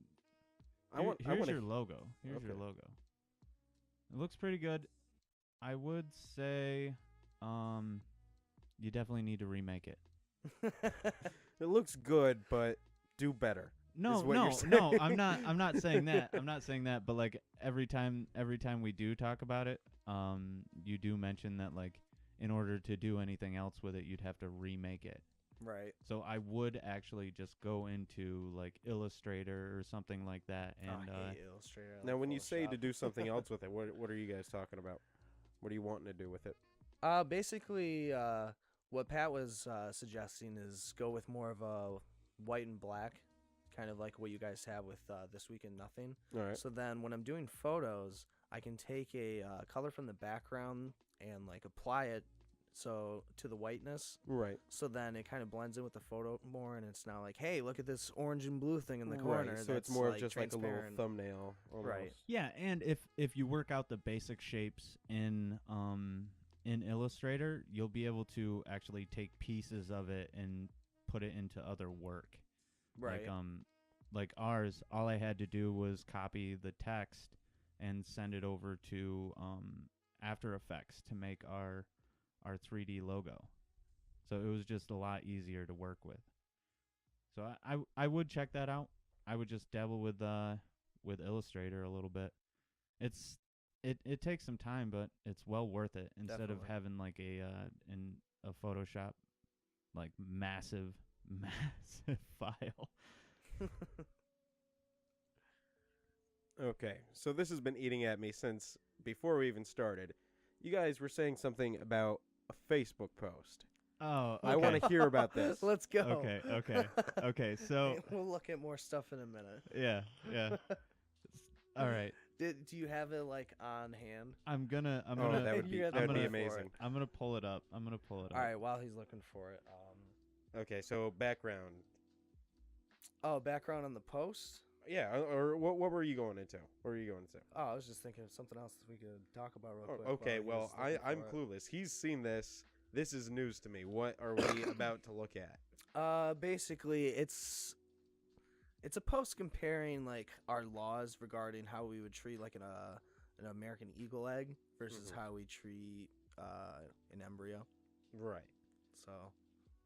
Here's your logo. Here's your Okay. logo. It looks pretty good. I would say, you definitely need to remake it. It looks good, but do better. No, what you're no, saying. I'm not saying that. I'm not saying that. But like every time we do talk about it, you do mention that like in order to do anything else with it, you'd have to remake it. Right. So I would actually just go into like Illustrator or something like that, and I hate Illustrator. I Now, like when you say to Photoshop. do something else with it, what are you guys talking about? What are you wanting to do with it? Basically, what Pat was suggesting is go with more of a white and black, kind of like what you guys have with This Week in Nothing. All right. So then when I'm doing photos, I can take a color from the background and like apply it to the whiteness. Right. So then it kind of blends in with the photo more, and it's now like, hey, look at this orange and blue thing in the corner. Right. So it's that's, more like, of just like a little transparent. thumbnail. Almost. Right. yeah, and if you work out the basic shapes in Illustrator, you'll be able to actually take pieces of it and put it into other work. Right. Like ours, all I had to do was copy the text and send it over to After Effects to make our 3D logo. So it was just a lot easier to work with. So I would check that out. I would just dabble with Illustrator a little bit. It takes some time, but it's well worth it instead of Definitely. having like a Photoshop like massive file. Okay. So this has been eating at me since before we even started. You guys were saying something about a Facebook post. Oh, I want to hear about this. Let's go. Okay. So We'll look at more stuff in a minute. yeah. All right. Do you have it like on hand? I'm gonna that would be You have that to would be look for it. amazing. I'm gonna pull it up. All right, while he's looking for it. Okay. So background. Background on the post. Yeah. Or what were you going into? What were you going into? Oh, I was just thinking of something else that we could talk about real quick. Oh, okay. while Well, he's looking I'm for it. clueless. He's seen this. This is news to me. What are we about to look at? Basically, it's a post comparing like our laws regarding how we would treat like an American eagle egg versus Mhm. how we treat an embryo. Right. So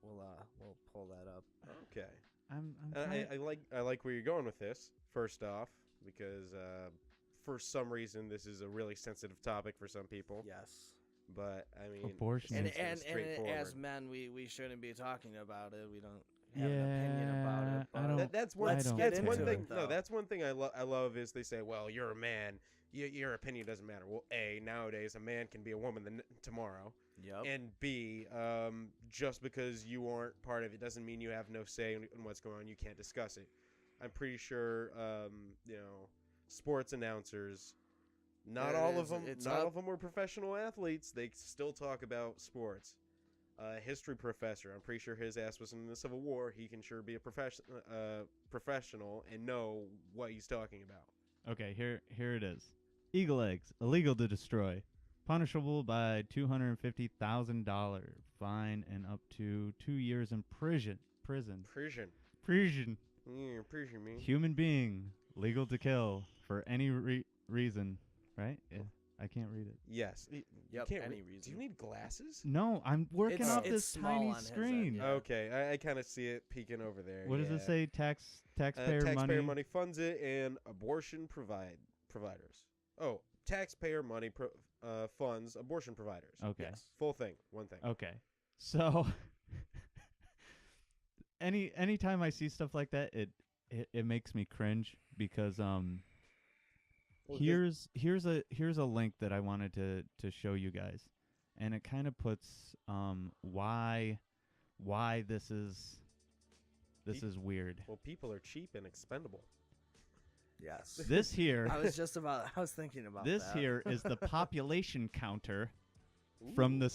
we'll pull that up. Okay. I'm I like where you're going with this. First off, because for some reason this is a really sensitive topic for some people. Yes. But I mean, Abortion it And seems and, straightforward. and as men, we shouldn't be talking about it. We don't have an opinion about it. I but- don't- That's one. Let's get That's one into thing. it, No, though. that's one thing I love is they say, well, you're a man. Your opinion doesn't matter. Well, A, nowadays a man can be a woman tomorrow. Yep. And B, just because you aren't part of it doesn't mean you have no say in what's going on. You can't discuss it. I'm pretty sure, sports announcers, not all of them, all of them were professional athletes. They still talk about sports. History professor, I'm pretty sure his ass was in the Civil War. He can sure be a professional and know what he's talking about. Okay, here it is. Eagle eggs, illegal to destroy. Punishable by $250,000 fine and up to 2 years in prison. Prison. Prison, Man. human being, legal to kill for any reason, right? Yeah, I can't read it. Yes. Yep, You can't any Do reason. you need glasses? No, I'm working off it's this small tiny on his end, screen. yeah. Okay, I kind of see it peeking over there. What does it yeah. say? Taxpayer taxpayer money. money funds it, and abortion providers. Oh, taxpayer money funds abortion providers. Okay. Yes. Full thing, one thing. Okay. So anytime I see stuff like that, it makes me cringe because Well, here's a link that I wanted to show you guys, and it kind of puts why this is weird. Well, people are cheap and expendable. Yes. This here I was thinking about this that. here is the population counter from the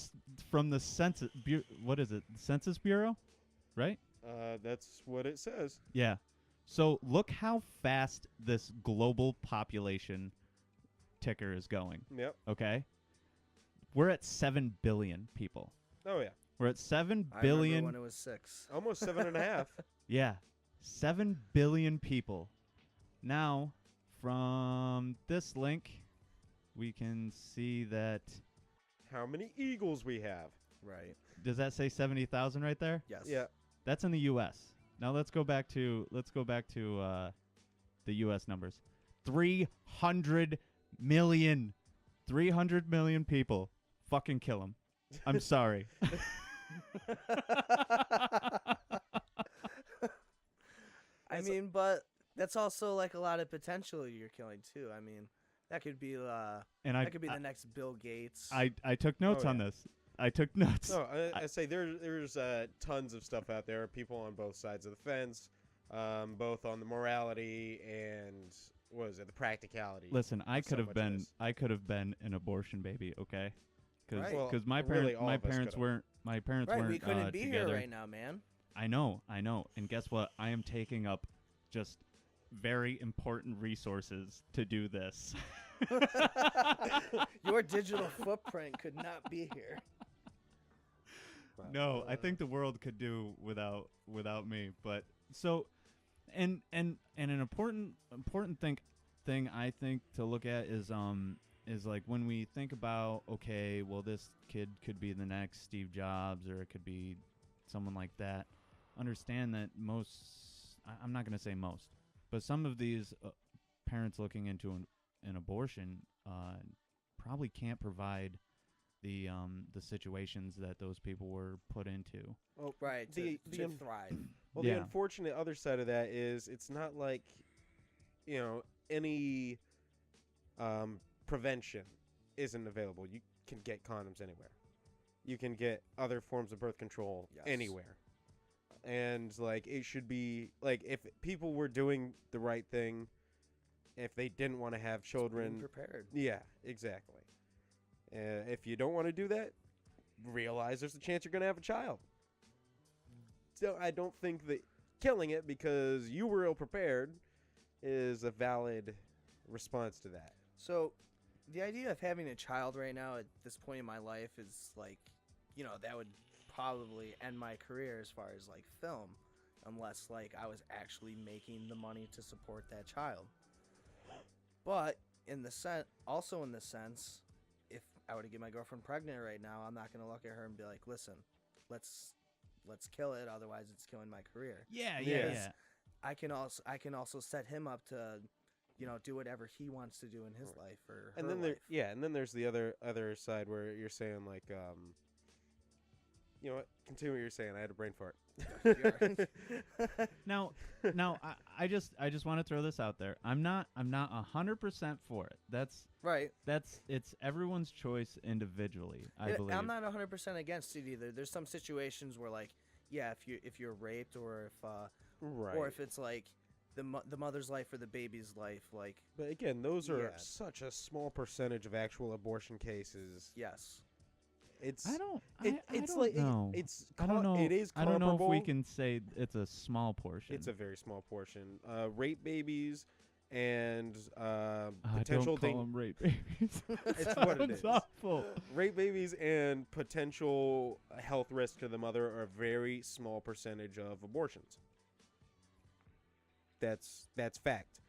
census what is it? Census Bureau, right? That's what it says. Yeah. So look how fast this global population ticker is going. Yep. Okay, we're at 7 billion people. Oh yeah. We're at 7 I billion. remember when it was 6. Almost 7.5. Yeah, 7 billion people. Now, from this link, we can see that. How many eagles we have? Right. Does that say 70,000 right there? Yes. Yeah. That's in the U.S. Now let's go back to the U.S. numbers. 300 million. 300 million people. Fucking kill them. I'm sorry. I mean, but that's also like a lot of potential you're killing too. I mean, that could be And that could be the next Bill Gates. I took notes Oh, on yeah. this. I took notes. No, I say there's tons of stuff out there. People on both sides of the fence, both on the morality and what is it, the practicality. Listen, I of could so have much of been this. an abortion baby, okay? Because Right. Well, my really, all of us parents could've. weren't right. We couldn't be together. here right now, man. I know. And guess what? I am taking up just very important resources to do this. Your digital footprint could not be here. No, I think the world could do without me. But so, and an important thing I think to look at is like when we think about, okay, well, this kid could be the next Steve Jobs, or it could be someone like that. Understand that I'm not going to say most, but some of these parents looking into an abortion probably can't provide the situations that those people were put into. Well, Right. To thrive. well, Yeah. the unfortunate other side of that is it's not like, any prevention isn't available. You can get condoms anywhere. You can get other forms of birth control Yes. anywhere. And like it should be like if people were doing the right thing, if they didn't want to have Being children, prepared. yeah, exactly. If you don't want to do that, realize there's a chance you're going to have a child. So I don't think that killing it because you were ill prepared is a valid response to that. So, the idea of having a child right now at this point in my life is like, that would probably end my career as far as like film, unless like I was actually making the money to support that child. But in the sense, if I were to get my girlfriend pregnant right now, I'm not gonna look at her and be like, listen, let's kill it, otherwise it's killing my career. Yeah. Yes. I can also set him up to, do whatever he wants to do in his life or And her then life. and then there's the other side where you're saying like you know what? Continue what you're saying. I had a brain fart. Now, I just want to throw this out there. I'm not 100% for it. Right. It's everyone's choice individually. I believe. I'm not 100% against it either. There's some situations where like, yeah, if you're raped or Right. or if it's like the mother's life or the baby's life, like, But again, those are Yeah. such a small percentage of actual abortion cases. yes. It's I don't. it's I like don't know. it's I don't know. It is I comparable. don't know if we can say it's a small portion. It's a very small portion. Rape babies and I potential don't call them rape babies. It's what it Sounds is. awful. rape babies and potential health risk to the mother are a very small percentage of abortions. That's fact.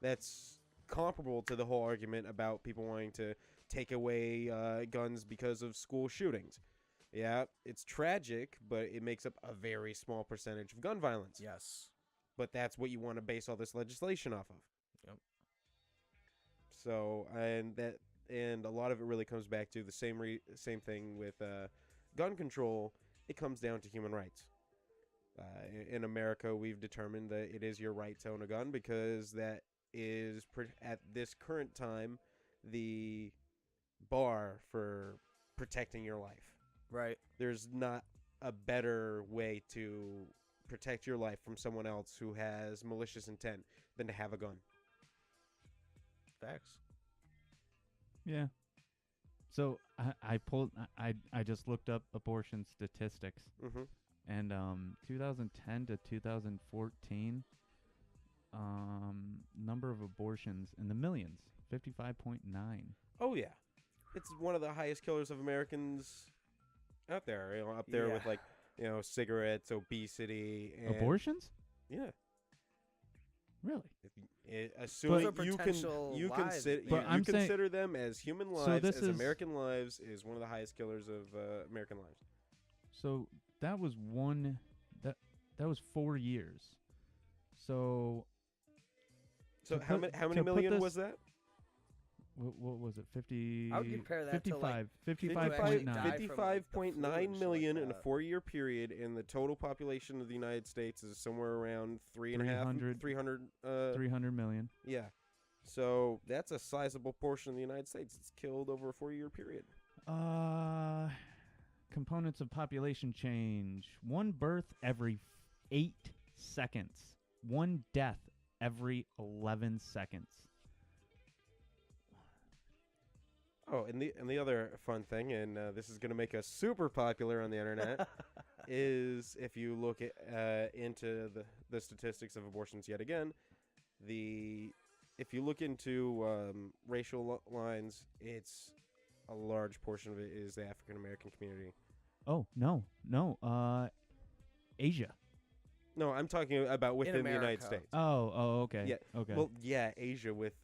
That's comparable to the whole argument about people wanting to take away guns because of school shootings. Yeah, it's tragic, but it makes up a very small percentage of gun violence. Yes. But that's what you want to base all this legislation off of. Yep. So, and a lot of it really comes back to the same thing with gun control. It comes down to human rights. In America, we've determined that it is your right to own a gun because that is, at this current time, the bar for protecting your life. Right. There's not a better way to protect your life from someone else who has malicious intent than to have a gun. Facts. Yeah. So I just looked up abortion statistics, Mm-hmm. and 2010 to 2014, number of abortions in the millions, 55.9. Oh yeah, it's one of the highest killers of Americans out there. Up there with like cigarettes, obesity, and Abortions? Yeah. Really? Assuming Those are you potential lives, I'm saying- consider them as human So lives, this as is- American lives, is one of the highest killers of American lives. So that was that was 4 years. So So To how put- many to put million this- was that? what was it? 50. I would compare that to, like, 55.9. die from, like, the flu and shit like 55.9 million in a that. 4-year period, and the total population of the United States is somewhere around 300. 300 million. Yeah. So that's a sizable portion of the United States. It's killed over a 4-year period. Components of population change. 1 birth every 8 seconds. 1 death every 11 seconds. Oh, and the other fun thing, and this is going to make us super popular on the internet, is if you look at into the statistics of abortions yet again, if you look into racial lines, it's a large portion of it is the African American community. Oh, no. Asia. No, I'm talking about within the United America. States. Oh, okay. Yeah. Okay. Well, yeah, Asia with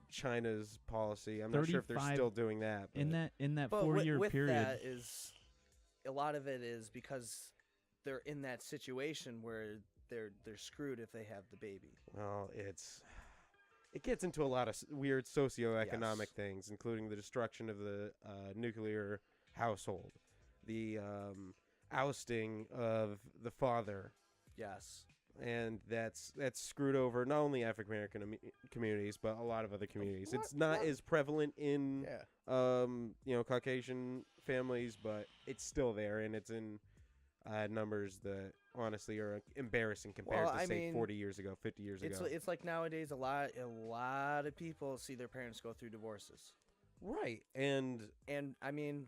China's policy. I'm not sure if they're 35 still doing that. in that But 4-year with period. that is a lot of it is because they're in that situation where they're screwed if they have the baby. Well, it gets into a lot of weird socioeconomic Yes. things, including the destruction of the nuclear household, the ousting of the father, Yes. and that's screwed over not only African American communities but a lot of other communities. It's not as prevalent in Caucasian families, but it's still there, and it's in numbers that honestly are embarrassing compared Well, to I say mean, 40 years ago, 50 years ago. It's like nowadays a lot of people see their parents go through divorces. Right, and I mean,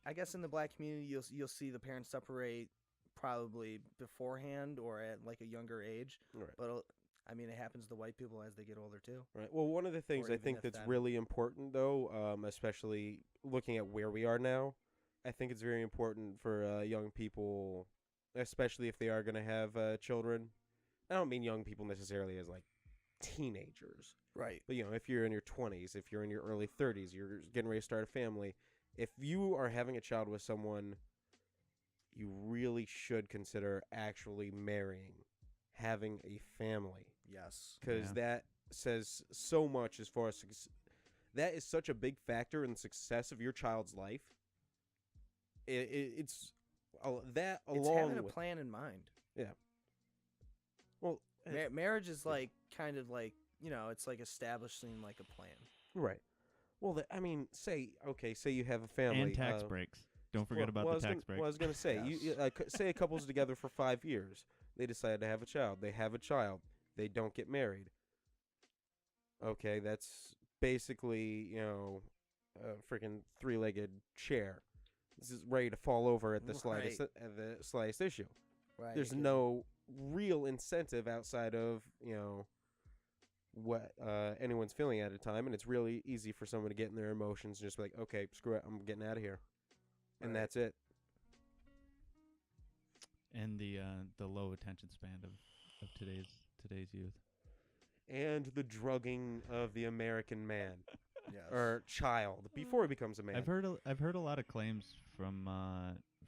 I guess in the black community you'll see the parents separate probably beforehand or at like a younger age. right. But I mean, it happens to white people as they get older too. Right. Well, one of the things Or I even think if that's then. really important, though, especially looking at where we are now, I think it's very important for young people, especially if they are going to have children. I don't mean young people necessarily as like teenagers, Right. but if you're in your 20s, if you're in your early 30s, you're getting ready to start a family. If you are having a child with someone, you really should consider actually marrying, having a family. Yes. Because Yeah. that says so much as far as that is such a big factor in the success of your child's life. It's that It's along having a with plan in mind. well, Marriage is like kind of like it's like establishing like a plan. right. Well, say you have a family And tax breaks. Don't forget about the tax breaks. Well, I was gonna say say a couple's together for 5 years. They decide to have a child. They have a child. They don't get married. Okay, that's basically a freaking 3-legged chair. This is ready to fall over at the slightest issue. Right. There's no real incentive outside of what anyone's feeling at a time, and it's really easy for someone to get in their emotions and just be like, okay, screw it, I'm getting out of here, and Right. that's it. And the low attention span of today's youth. And the drugging of the American man Yes. or child before he becomes a man. I've heard a lot of claims from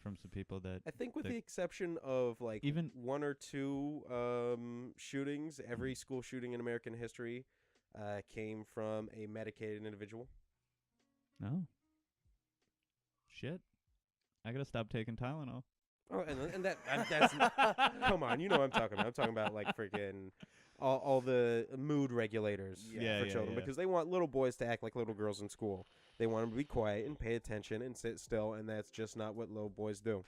some people that I think with the- the exception of like even- 1 or 2 shootings, every school shooting in American history came from a medicated individual. no shit. I gotta stop taking Tylenol. Oh, and that's come on, you know what I'm talking about. I'm talking about like freaking all the mood regulators Yeah, for yeah, children yeah. because they want little boys to act like little girls in school. They want them to be quiet and pay attention and sit still, and that's just not what little boys do.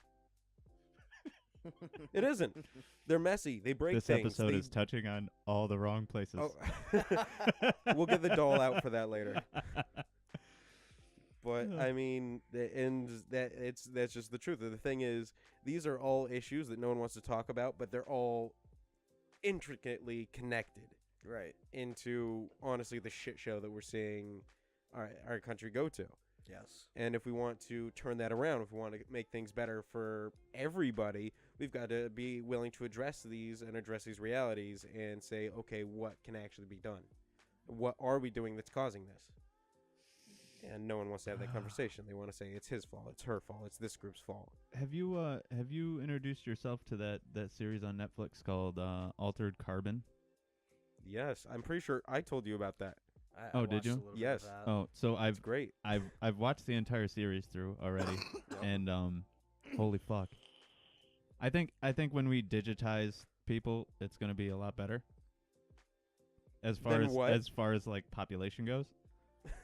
It isn't. They're messy. They break This things. episode They- is touching on all the wrong places. Oh. We'll get the doll out for that later. But I mean, that's just the truth. The thing is, these are all issues that no one wants to talk about, but they're all intricately connected Right. into honestly the shit show that we're seeing our country go to. Yes. And if we want to turn that around, if we want to make things better for everybody, we've got to be willing to address these realities and say, okay, what can actually be done? What are we doing that's causing this? And no one wants to have that conversation. They want to say it's his fault, it's her fault, it's this group's fault. Have you introduced yourself to that series on Netflix called Altered Carbon? Yes, I'm pretty sure I told you about that. Oh, I did you? watched a little bit Yes. of that. Oh, so It's great. I've watched the entire series through already, and holy fuck! I think when we digitize people, it's gonna be a lot better. As far as like population goes,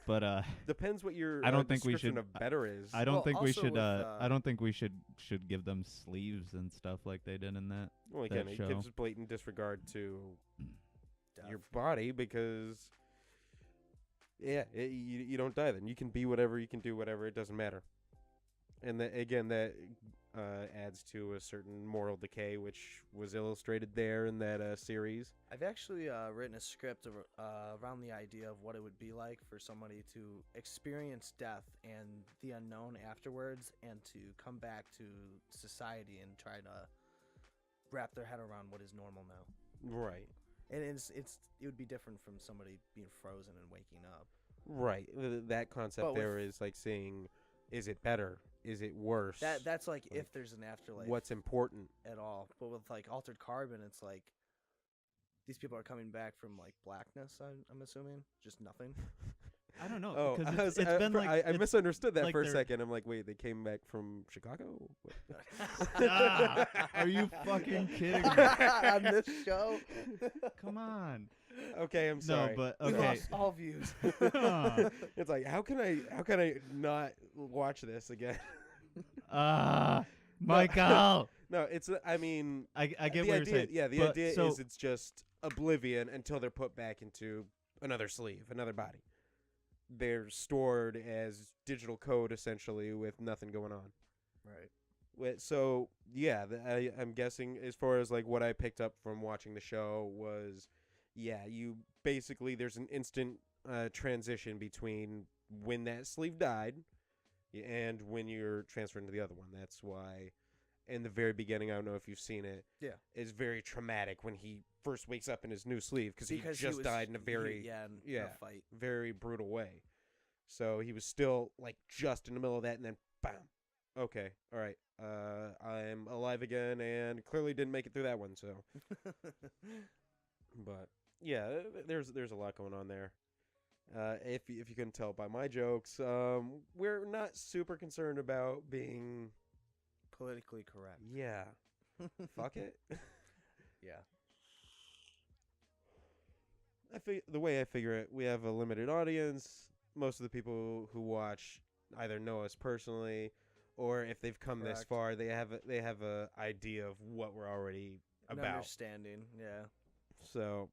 but Depends what your I don't think we description should- of better is. I don't Well, think we also should. with, I don't think we should give them sleeves and stuff like they did in that. Well, again, that it show. gives blatant disregard to Death. your body because, you don't die then. You can be whatever, you can do whatever, it doesn't matter. And that adds to a certain moral decay, which was illustrated there in that series. I've actually written a script around the idea of what it would be like for somebody to experience death and the unknown afterwards, and to come back to society and try to wrap their head around what is normal now. Right. And it would be different from somebody being frozen and waking up. Right. That concept But there is like saying, is it better? Is it worse? That's like Like, if there's an afterlife What's important? at all. But with like Altered Carbon, it's like these people are coming back from like blackness. I'm assuming just nothing. I don't know. Oh, because I been like I it's- misunderstood that like for a they're- second. I'm like, wait, they came back from Chicago? Stop. Are you fucking kidding me? On this show. Come on. Okay, I'm sorry. No, but We okay. lost all views. It's like, how can I not watch this again? Michael. No, it's I mean, I get the what you're idea, saying. yeah, the But idea so- is it's just oblivion until they're put back into another sleeve, another body. They're stored as digital code essentially with nothing going on. Right. So yeah, I'm guessing as far as like what I picked up from watching the show was, yeah, you basically there's an instant transition between when that sleeve died and when you're transferring to the other one. That's why in the very beginning, I don't know if you've seen it. Yeah. It's very traumatic when he first wakes up in his new sleeve because he Because just was- died in a very in a fight. very brutal way. So he was still like just in the middle of that, and then bam. Okay, all right. I'm alive again, and clearly didn't make it through that one. So, but yeah, there's a lot going on there. If you can tell by my jokes, we're not super concerned about being Politically correct. yeah. Fuck it. Yeah. The way I figure it, we have a limited audience. Most of the people who watch either know us personally, or if they've come this Correct. far, they have a idea of what we're already An about. understanding. Yeah. So,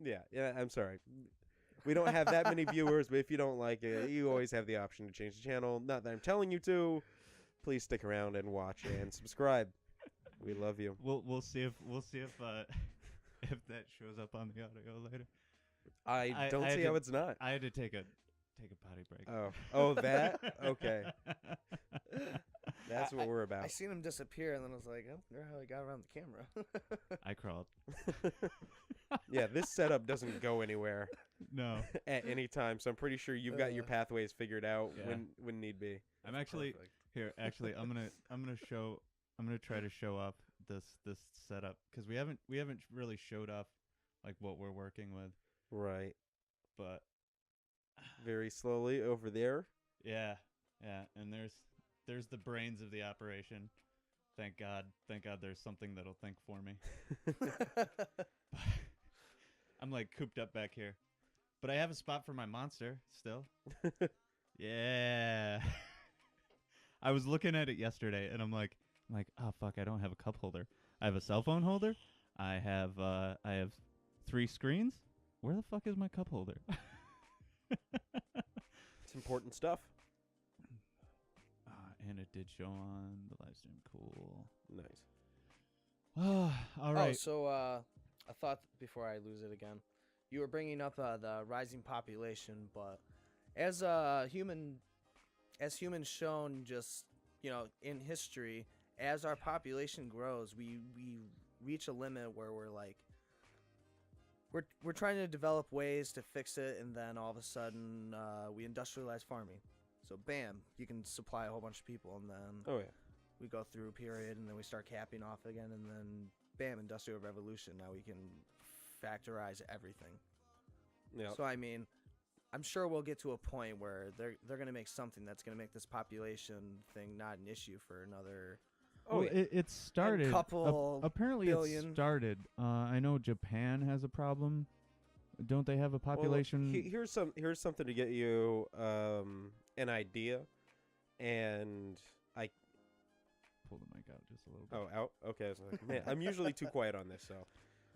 yeah, I'm sorry. We don't have that many viewers, but if you don't like it, you always have the option to change the channel. Not that I'm telling you to. Please stick around and watch and subscribe. We love you. We'll see if if that shows up on the audio later. I I don't had see to- how it's not. I had to take a potty break. Oh, that? Okay. That's what we're about. I seen him disappear, and then I was like, "Oh, I wonder how he got around the camera." I crawled. Yeah, this setup doesn't go anywhere No. at any time, so I'm pretty sure you've got your pathways figured out Yeah. when need be. I'm actually Perfect. here. Actually, I'm gonna try to show off this setup because we haven't really showed off like what we're working with, Right. but Very slowly over there. yeah, and there's the brains of the operation. Thank God there's something that'll think for me. I'm like cooped up back here, but I have a spot for my monster still. Yeah. I was looking at it yesterday, and I'm like, oh fuck, I don't have a cup holder. I have a cell phone holder. I have 3 screens. Where the fuck is my cup holder? It's important stuff. And it did show on the live stream. Cool. Nice. All Oh, right. so I thought before I lose it again, you were bringing up the rising population, but as as humans shown just in history, as our population grows, we reach a limit where we're like we're trying to develop ways to fix it, and then all of a sudden we industrialize farming. So bam, you can supply a whole bunch of people, and then Oh yeah. we go through a period, and then we start capping off again, and then bam, industrial revolution. Now we can factorize everything. Yeah. So I mean, I'm sure we'll get to a point where they're gonna make something that's gonna make this population thing not an issue for another. Oh Well, yeah. it started. couple apparently, billion. it started. I know Japan has a problem. Don't they have a Well, population? here's something to get you an idea, and I Pull the mic out just a little bit. out. Okay, I was like, man, I'm usually too quiet on this, so.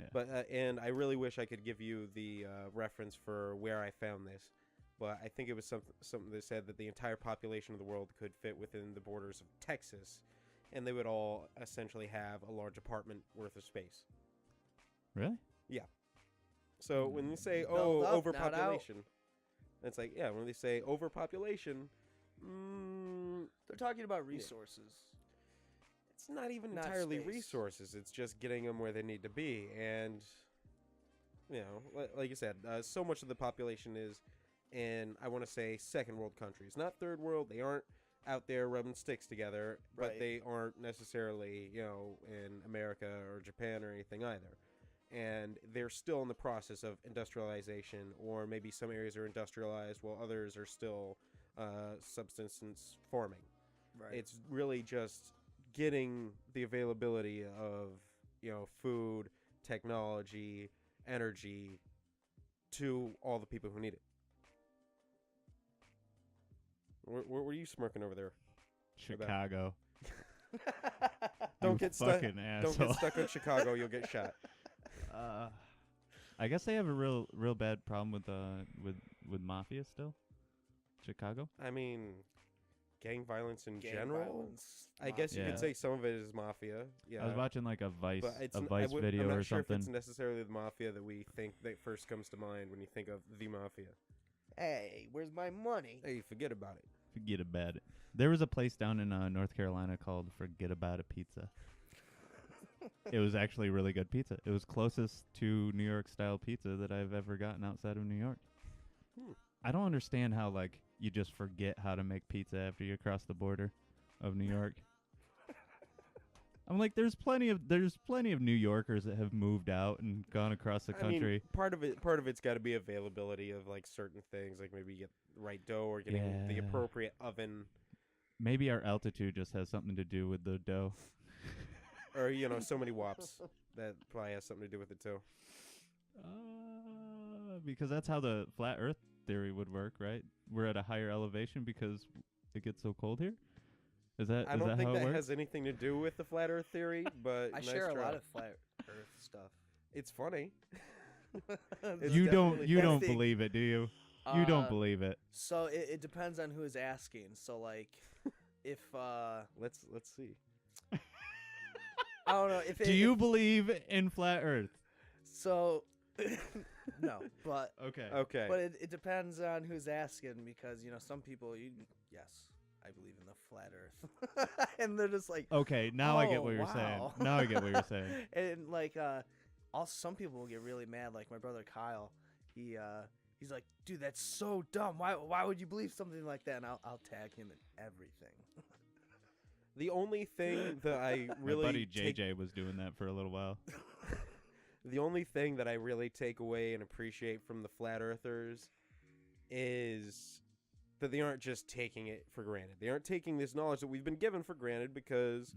Yeah. But and I really wish I could give you the reference for where I found this, but I think it was something that said that the entire population of the world could fit within the borders of Texas, and they would all essentially have a large apartment worth of space. Really? So when you say Build up, not out. overpopulation, it's like when they say overpopulation, They're talking about resources. it's not even Not entirely space. resources. It's just getting them where they need to be, and like you said, so much of the population is in, I want to say, second world countries, not third world. They aren't out there rubbing sticks together, but Right. they aren't necessarily in America or Japan or anything either. And they're still in the process of industrialization, or maybe some areas are industrialized while others are still subsistence farming. Right. It's really just getting the availability of food, technology, energy to all the people who need it. What were you smirking over there? Chicago. Don't You get stuck. fucking Don't asshole. get stuck in Chicago. You'll get shot. I guess they have a real bad problem with mafia still. Chicago. I mean, gang violence in Gang general. violence, I guess you Yeah. could say some of it is mafia. Yeah. I was watching like a Vice but it's video I'm not or sure something. if it's necessarily the mafia that we think that first comes to mind when you think of the mafia. Hey, where's my money? Hey, forget about it. Forget about it. There was a place down in North Carolina called Forget About It Pizza. It was actually really good pizza. It was closest to New York style pizza that I've ever gotten outside of New York. Hmm. I don't understand how like you just forget how to make pizza after you cross the border of New York. I'm like, there's plenty of New Yorkers that have moved out and gone across the I mean, country. part of it's got to be availability of like certain things, like maybe you get the right dough or getting the Yeah. appropriate oven, Maybe our altitude just has something to do with the dough. or so many wops. That probably has something to do with it too. Because that's how the flat Earth theory would work, right? We're at a higher elevation because it gets so cold here. Is that? I is don't that think how it that works? has anything to do with the flat Earth theory, but I nice share a try. lot of flat Earth stuff. It's funny. It's You don't definitely- believe it, do you? You don't believe it. So it depends on who is asking. So like, if Let's see. I don't know if Do you believe in flat Earth? so no, but Okay. Okay. but it depends on who's asking, because some people yes, I believe in the flat Earth, and they're just like, Okay, now I get what you're wow. saying. Now I get what you're saying. and like also some people will get really mad. Like my brother Kyle, he's like, dude, that's so dumb. Why would you believe something like that? And I'll tag him in everything. The only thing that I really My buddy take- JJ was doing that for a little while. the only thing that I really take away and appreciate from the flat earthers is that they aren't just taking it for granted. They aren't taking this knowledge that we've been given for granted because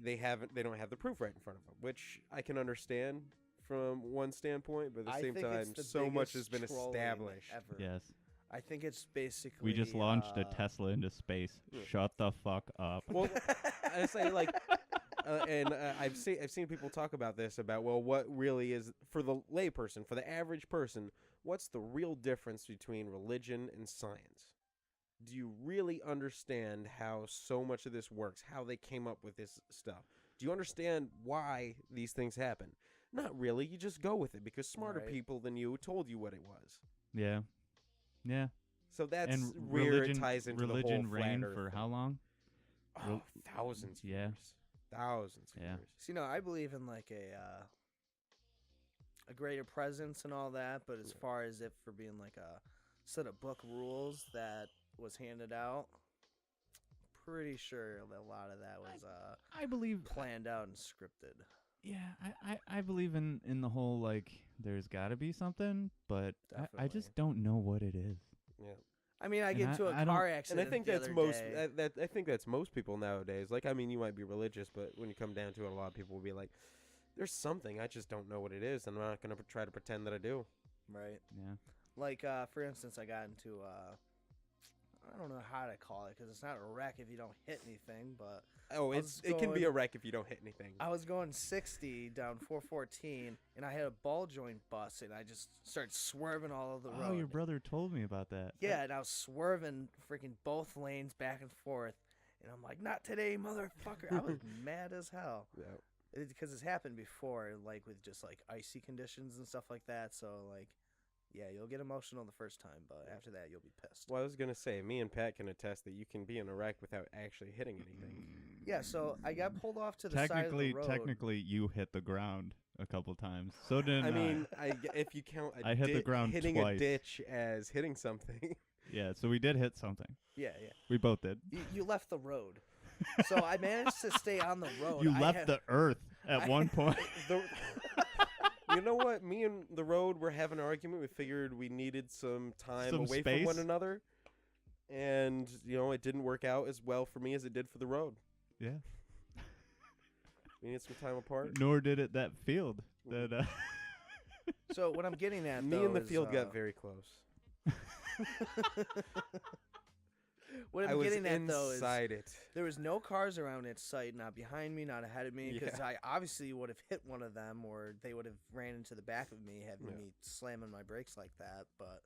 they don't have the proof right in front of them, which I can understand from one standpoint, but at the I same think time, it's the so much has biggest been trolling established. ever. Yes. I think it's basically We just launched a uh, Tesla into space. Yeah. Shut the fuck up. Well, I say like, I've seen people talk about this what really is for the layperson, for the average person, what's the real difference between religion and science? Do you really understand how so much of this works? How they came up with this stuff? Do you understand why these things happen? Not really. You just go with it because smarter Right. people than you told you what it was. Yeah. Yeah. So that's And where religion it ties into religion the whole flat reigned Earth for thing. how long? Oh, thousands of yeah. years. Thousands of Yeah. years. So, I believe in like a greater presence and all that, but as far as if for being like a set of book rules that was handed out, pretty sure that a lot of that was I believe planned out and scripted. Yeah, I believe in the whole like there's got to be something, but I Definitely. just don't know what it is. Yeah. I mean, I And get into a I don't- car And accident I think the that's other most. day. I think that's most people nowadays. Like, I mean, you might be religious, but when you come down to it, a lot of people will be like, "There's something. I just don't know what it is, and I'm not gonna try to pretend that I do." Right. Yeah. Like, for instance, I got into, I don't know how to call it because it's not a wreck if you don't hit anything, but Oh, I it was can be going- a wreck if you don't hit anything. I was going 60 down 414 and I had a ball joint bust and I just started swerving all over the road. Oh, your brother told me about that. Yeah, and I was swerving freaking both lanes back and forth. And I'm like, not today, motherfucker. I was mad as hell. Yeah. Because it's happened before, like with just like icy conditions and stuff like that. So, like, yeah, you'll get emotional the first time, but after that, you'll be pissed. Well, I was gonna say, me and Pat can attest that you can be in a wreck without actually hitting anything. Yeah, so I got pulled off to the side of Technically, the road. technically, you hit the ground a couple times. So did I mean, if you count I hit the ground hitting twice. a ditch as hitting something. yeah. So we did hit something. Yeah, yeah. We both did. You left the road. So I managed to stay on the road. You I left had- the earth at I- one point. You know what? Me and the road were having an argument. We figured we needed some time Some away space? from one another. And, it didn't work out as well for me as it did for the road. yeah. We needed some time apart. Nor did it that field. That So what I'm getting at, Me though, and the is, field got very close. what I I'm was getting at, though, is inside it. there was no cars around its site, not behind me, not ahead of me, because Yeah. I obviously would have hit one of them, or they would have ran into the back of me, having Yeah. me slamming my brakes like that. But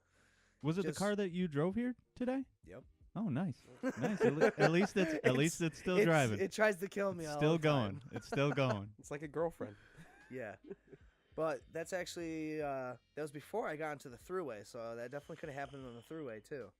was it Just- the car that you drove here today? Yep. Oh, nice, nice. At least it's still driving. It tries to kill me. It's all still the time. going. It's still going. It's like a girlfriend. Yeah. But that's actually that was before I got into the throughway, so that definitely could have happened on the throughway too.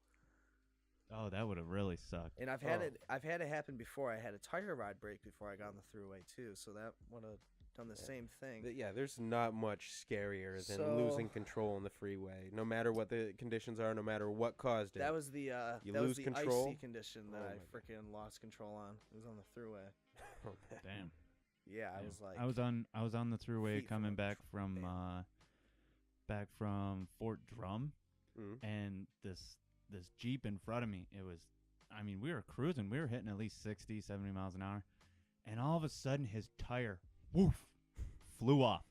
Oh, that would have really sucked. And I've had Oh. I've had it happen before. I had a tire rod break before I got on the throughway too, so that would have done the same thing. Yeah, there's not much scarier than So- losing control on the freeway. No matter what the conditions are, no matter what caused it. That was the You that was lose the control? icy condition that Oh I my God. freaking lost control on. It was on the throughway. Oh, man. Damn. Yeah, I Yeah. was like, I was on the throughway feet from coming a back from Fort Drum, Mhm. and this Jeep in front of me. It was, I mean, we were cruising. We were hitting at least 60, 70 miles an hour, and all of a sudden his tire, woof, flew off.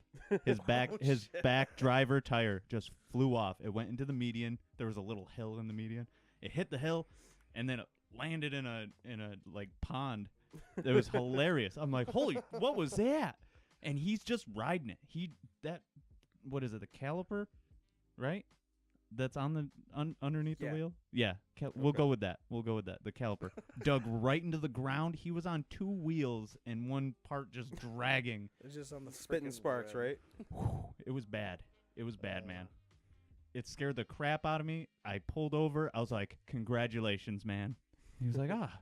His back Oh, his shit. back driver tire just flew off. It went into the median. There was a little hill in the median. It hit the hill, and then it landed in a like pond. It was hilarious. I'm like, holy, what was that? And he's just riding it. What is it? The caliper, right? That's on the underneath Yeah. the wheel. Yeah, we'll Okay. go with that. We'll go with that. The caliper dug right into the ground. He was on two wheels and one part just dragging. it was just on the Spitting frickin' sparks, rim. right? It was bad. It was bad, man. It scared the crap out of me. I pulled over. I was like, "Congratulations, man." He was like, "Ah,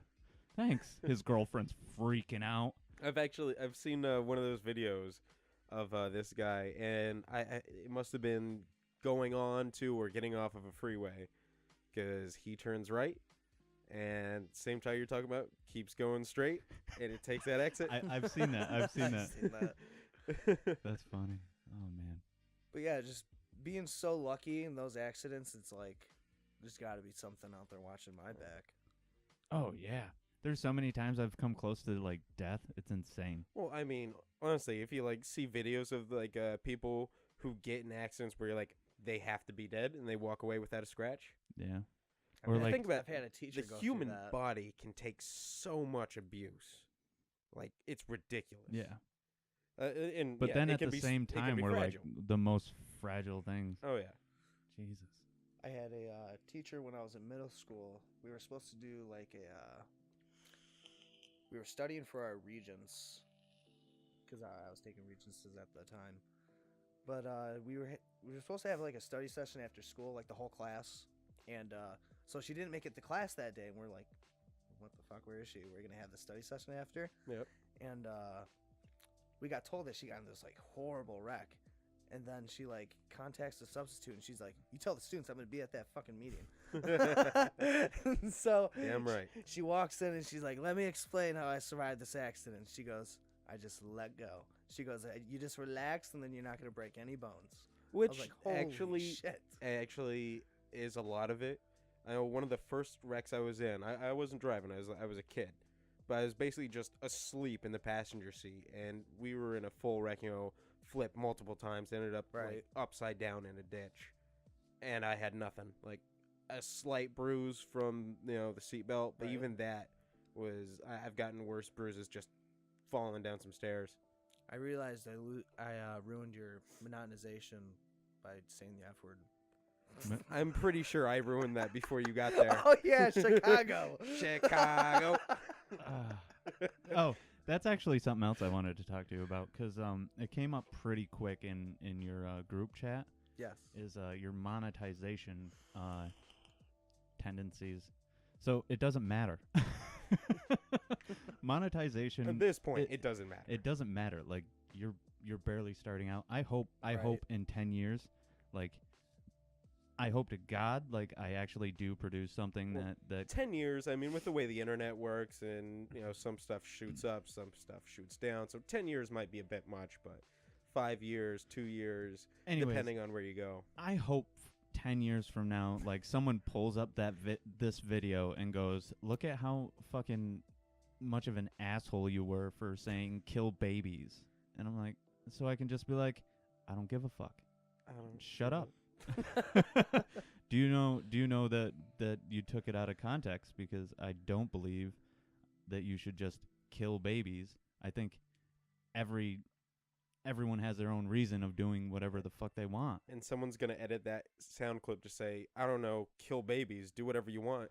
thanks." His girlfriend's freaking out. I've seen one of those videos of this guy, and it must have been going on to or getting off of a freeway, because he turns right, and same tire you're talking about keeps going straight, and it takes that exit. I've seen that. I've seen that. Seen that. That's funny. Oh man. But yeah, just being so lucky in those accidents, it's like there's got to be something out there watching my back. Oh yeah. There's so many times I've come close to like death. It's insane. Well, I mean, honestly, if you like see videos of like people who get in accidents where you're like they have to be dead and they walk away without a scratch. Yeah. I Or mean, like- think about I've had a teacher The go human through that. body can take so much abuse, like it's ridiculous. Yeah. And But yeah, then it at can the be same it can time be we're like fragile. the most fragile things. Oh yeah. Jesus. I had a teacher when I was in middle school. We were supposed to do like we were studying for our regents, because I was taking Regencies at the time. But we were supposed to have like a study session after school, like the whole class, and so she didn't make it to class that day. And we're like, "What the fuck? Where is she? We're gonna have the study session after." Yep. And we got told that she got in this like horrible wreck, and then she like contacts the substitute, and she's like, "You tell the students I'm gonna be at that fucking meeting." So Damn right. she walks in and she's like, "Let me explain how I survived this accident." She goes, "I just let go." She goes, "You just relax, and then you're not gonna break any bones." I Which was like, "Holy actually shit." is a lot of it. I know one of the first wrecks I was in, I wasn't driving, I was a kid. But I was basically just asleep in the passenger seat, and we were in a full wreck, flipped multiple times, ended up like upside down in a ditch. And I had nothing. Like a slight bruise from, the seatbelt, but Right. even that was I've gotten worse bruises just falling down some stairs. I realized I ruined your monotonization by saying the F word. I'm pretty sure I ruined that before you got there. Oh yeah, Chicago. Chicago. Oh, that's actually something else I wanted to talk to you about, because it came up pretty quick in your group chat. Yes. Is your monetization tendencies. So it doesn't matter. Monetization At this point, it doesn't matter. It doesn't matter. Like you're barely starting out. I hope Right. in 10 years, like I hope to God, like I actually do produce something Well, that 10 years, I mean, with the way the internet works and, some stuff shoots up, some stuff shoots down. So 10 years might be a bit much, but 5 years, 2 years, Anyways, depending on where you go. I hope 10 years from now, like someone pulls up this video and goes, "Look at how fucking much of an asshole you were for saying kill babies." And I'm like, so I can just be like, I don't give a fuck. Shut up. Do you know that you took it out of context? Because I don't believe that you should just kill babies. I think everyone has their own reason of doing whatever the fuck they want. And someone's going to edit that sound clip to say, I don't know, kill babies, do whatever you want.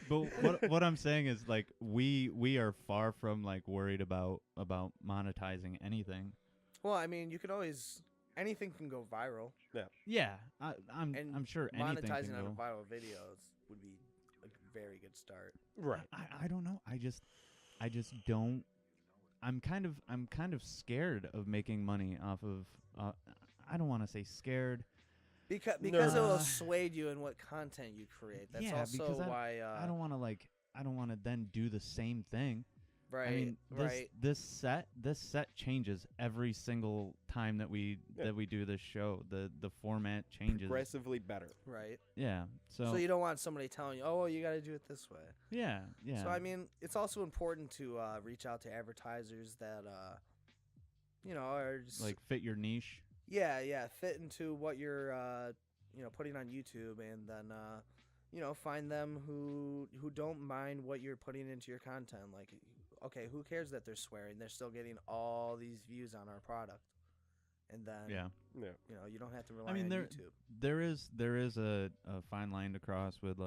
But what I'm saying is, like, we are far from like worried about monetizing anything. Well, I mean, you could always anything can go viral. Yeah, I'm sure anything Monetizing can on go. viral videos would be a very good start. Right. I don't know. I just don't. I'm kind of scared of making money off of. I don't want to say scared. Because it No. will sway you in what content you create. That's Yeah, also because why. I don't want to then do the same thing. Right. I mean, right. this set changes every single time that we do this show. The format changes. Progressively better. Right. Yeah. So you don't want somebody telling you, "Oh, well, you got to do it this way." Yeah. So I mean, it's also important to reach out to advertisers that are just like fit your niche. Yeah, fit into what you're putting on YouTube, and then find them who don't mind what you're putting into your content. Like, okay, who cares that they're swearing? They're still getting all these views on our product, and then Yeah. you don't have to rely I mean, on there YouTube. there is a fine line to cross with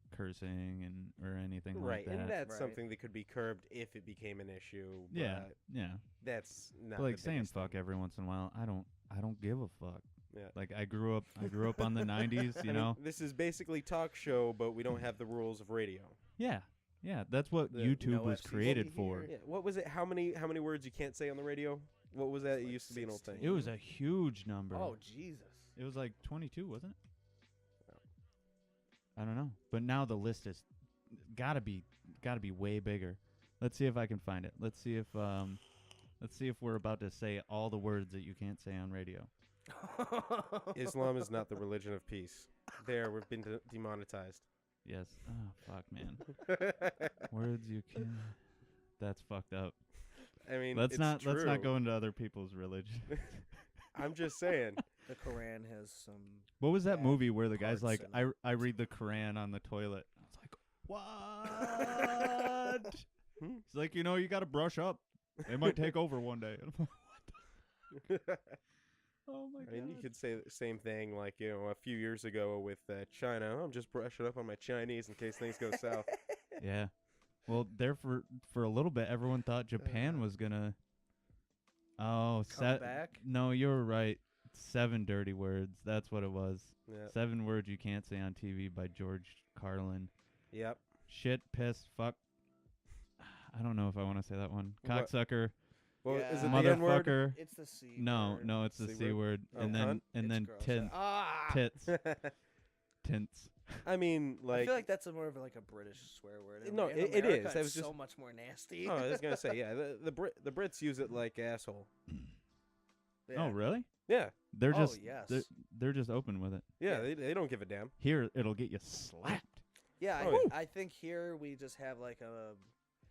cursing or anything Right. like that. And that's Right. something that could be curbed if it became an issue. Yeah. But Yeah. that's not But like the saying biggest fuck thing. every once in a while, I don't give a fuck. Yeah. Like I grew up on the 90s, I you mean, know. this is basically talk show, but we don't have the rules of radio. Yeah. That's what The YouTube no was FCC created for. Yeah. What was it? How many words you can't say on the radio? What was that? It Like used to be an old thing. 16. It was a huge number. Oh Jesus! It was like 22, wasn't it? I don't know. But now the list is gotta be way bigger. Let's see if I can find it. Let's see if we're about to say all the words that you can't say on radio. Islam is not the religion of peace. There, we've been demonetized. Yes. Oh fuck, man. Words you can. That's fucked up. I mean, Let's it's not true. go into other people's religion. I'm just saying. The Quran has some. What was that bad movie where the guy's parts like, in it. I read the Quran on the toilet? I was like, what? It's like, you got to brush up. It might take over one day. And I'm like, what? Oh my I mean, you god. could say the same thing, like, a few years ago with China. I'm just brushing up on my Chinese in case things go south. Yeah. Well, there for a little bit, everyone thought Japan was gonna. Oh, Come back. no, you're right. 7 dirty words. That's what it was. Yeah. 7 words you can't say on TV by George Carlin. Yep. Shit, piss, fuck. I don't know if I want to say that one. What? Cocksucker, Well, Yeah. is it the N word? motherfucker. It's the C. No, word. no, it's the C C word. Oh, And cunt? then It's gross. tits, tints. I mean, I feel like that's more of like a British swear word. No, In it America, is. That was it's just- so much more nasty. Oh, I was gonna say, yeah, the Brits use it like asshole. Yeah. Oh, really? Yeah, They're Oh, just yes. they're just open with it. yeah, Yeah. they don't give a damn. Here, it'll get you slapped. Yeah, Oh, I think here we just have like a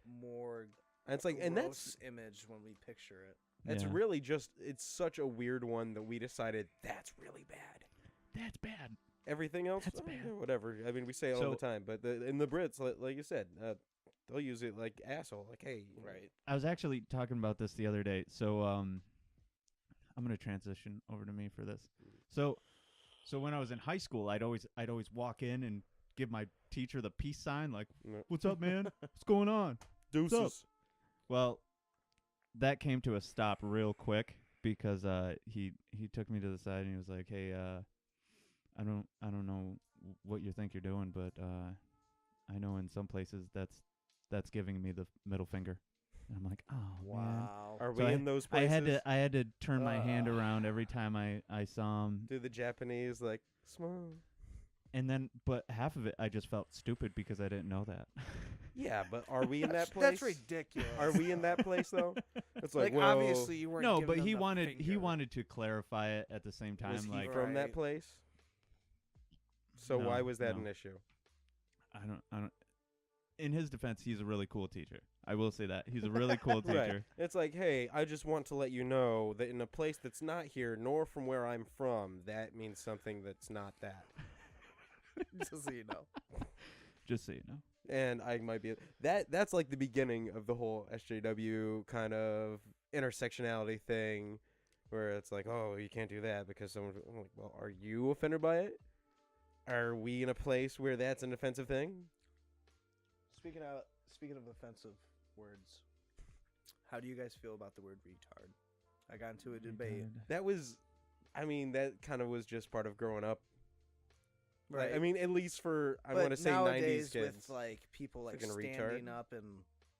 more And it's like, and gross image when we picture it. it's Yeah. really just, it's such a weird one that we decided that's really bad. That's bad. Everything else, That's bad. yeah, whatever. I mean, we say it all the So- time, but in the Brits, like you said, they'll use it like asshole, like hey, you know. Right. I was actually talking about this the other day. So I'm gonna transition over to me for this. So when I was in high school, I'd always walk in and give my teacher the peace sign, like, Yeah. "What's up, man? What's going on?" Deuces. Well, that came to a stop real quick because he took me to the side and he was like, "Hey, I don't know what you think you're doing, but I know in some places that's giving me the middle finger." And I'm like, "Oh man." Wow. Are So we in those places? I had to turn my hand around every time I saw him, Do the Japanese like small? and then but half of it I just felt stupid because I didn't know that. Yeah, but are we in that place? That's ridiculous. Are we in that place though? It's like, Like well, obviously you weren't. No, giving but them he the wanted he finger. wanted to clarify it at the same time. was he Like, from that Right. place? So No, why was that no. an issue? I don't. In his defense, he's a really cool teacher. I will say that he's a really cool teacher. Right. It's like, hey, I just want to let you know that in a place that's not here, nor from where I'm from, that means something that's not that. Just so you know. Just so you know. And I might be that's like the beginning of the whole SJW kind of intersectionality thing, where it's like, oh, you can't do that because someone. I'm like, well, are you offended by it? Are we in a place where that's an offensive thing? Speaking of offensive words, how do you guys feel about the word retard? I got into a debate. That was, I mean, that kind of was just part of growing up. Right. I mean, at least for I but want to say nowadays 90s kids. with like people like Freaking standing retard. up and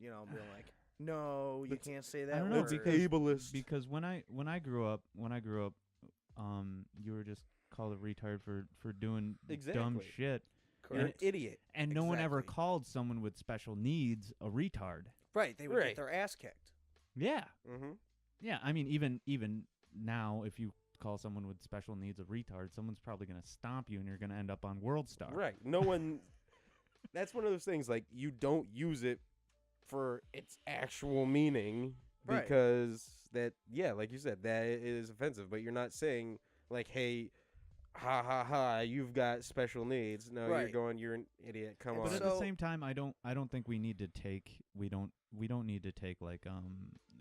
being like, no, you That's- can't say that I don't know, word. That's ableist. Because when I grew up, you were just called a retard for doing dumb Exactly. shit, You're an Correct. idiot. and no one ever Exactly. called someone with special needs a retard. Right. They would Right. get their ass kicked. Yeah, Mm-hmm. yeah. I mean, even now, if you call someone with special needs a retard, someone's probably gonna stomp you, and you're gonna end up on World Star. Right. No one. That's one of those things. Like you don't use it for its actual meaning Right. because that. Yeah, like you said, that is offensive. But you're not saying like, "Hey, ha ha ha, you've got special needs." No, you're Right. going, "You're an idiot." Come But on. But at So- the same time, I don't think we need to take we don't need to take like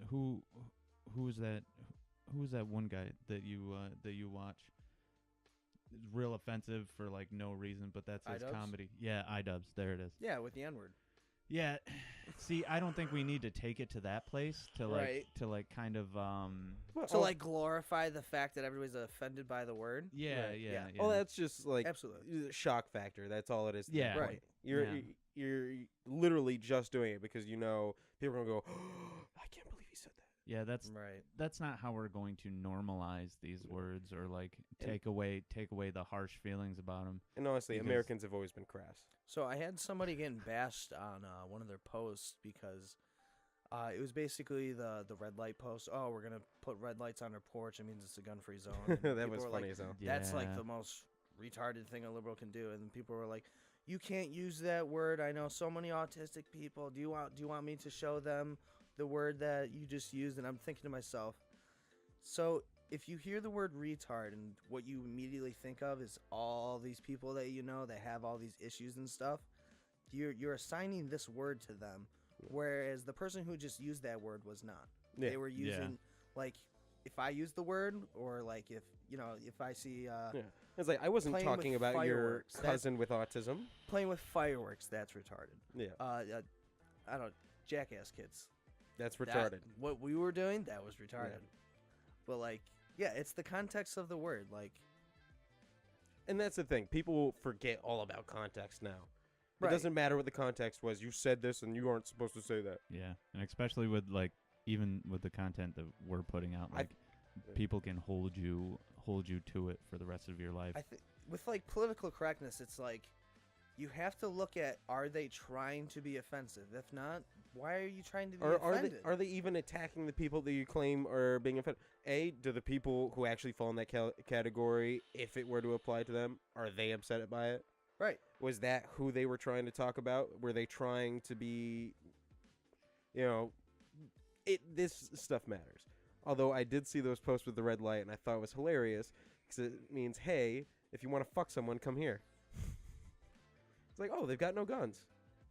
who's that one guy that you watch? It's real offensive for like no reason, but that's his iDubbbz? comedy. Yeah, iDubbbz. There it is. Yeah, with the N word. Yeah. See, I don't think we need to take it to that place to Right. kind of Well, To oh, like glorify the fact that everybody's offended by the word. yeah, Right, yeah, yeah. Oh, that's just like Absolutely. shock factor. That's all it is. to that Yeah. point. Right. You're Yeah. you're literally just doing it because you know people are gonna go. Oh, I can't believe he said that. yeah, Right. that's not how we're going to normalize these words or like And- take away the harsh feelings about them. And honestly, Because- Americans have always been crass. So I had somebody getting bashed on one of their posts because it was basically the red light post. Oh, we're gonna put red lights on our porch. It means it's a gun-free zone. And that people was were funny like, as hell. That's like Yeah. the most retarded thing a liberal can do. And people were like, "You can't use that word. I know so many autistic people. Do you want me to show them the word that you just used?" And I'm thinking to myself, so if you hear the word retard and what you immediately think of is all these people that you know that have all these issues and stuff, you're assigning this word to them, whereas the person who just used that word was not. Yeah. They were using like if I use the word, or like if I see Yeah. It's like I wasn't playing with talking about your fireworks, cousin with autism. playing with fireworks, that's retarded. Yeah. I don't jackass kids. That's That- retarded. what we were doing, that was retarded. But like, yeah, it's the context of the word. Like, And that's the thing. People forget all about context now. It right. doesn't matter what the context was. You said this and you aren't supposed to say that. Yeah, and especially with like even with the content that we're putting out, like people can hold you to it for the rest of your life. I think with like political correctness, it's like you have to look at, are they trying to be offensive? If not, why are you trying to be offended? Are they even attacking the people that you claim are being offended? Do the people who actually fall in that category, if it were to apply to them, are they upset by it? Right. Was that who they were trying to talk about? Were they trying to be, this stuff matters. Although I did see those posts with the red light, and I thought it was hilarious, because it means, hey, if you want to fuck someone, come here. It's like, oh, they've got no guns.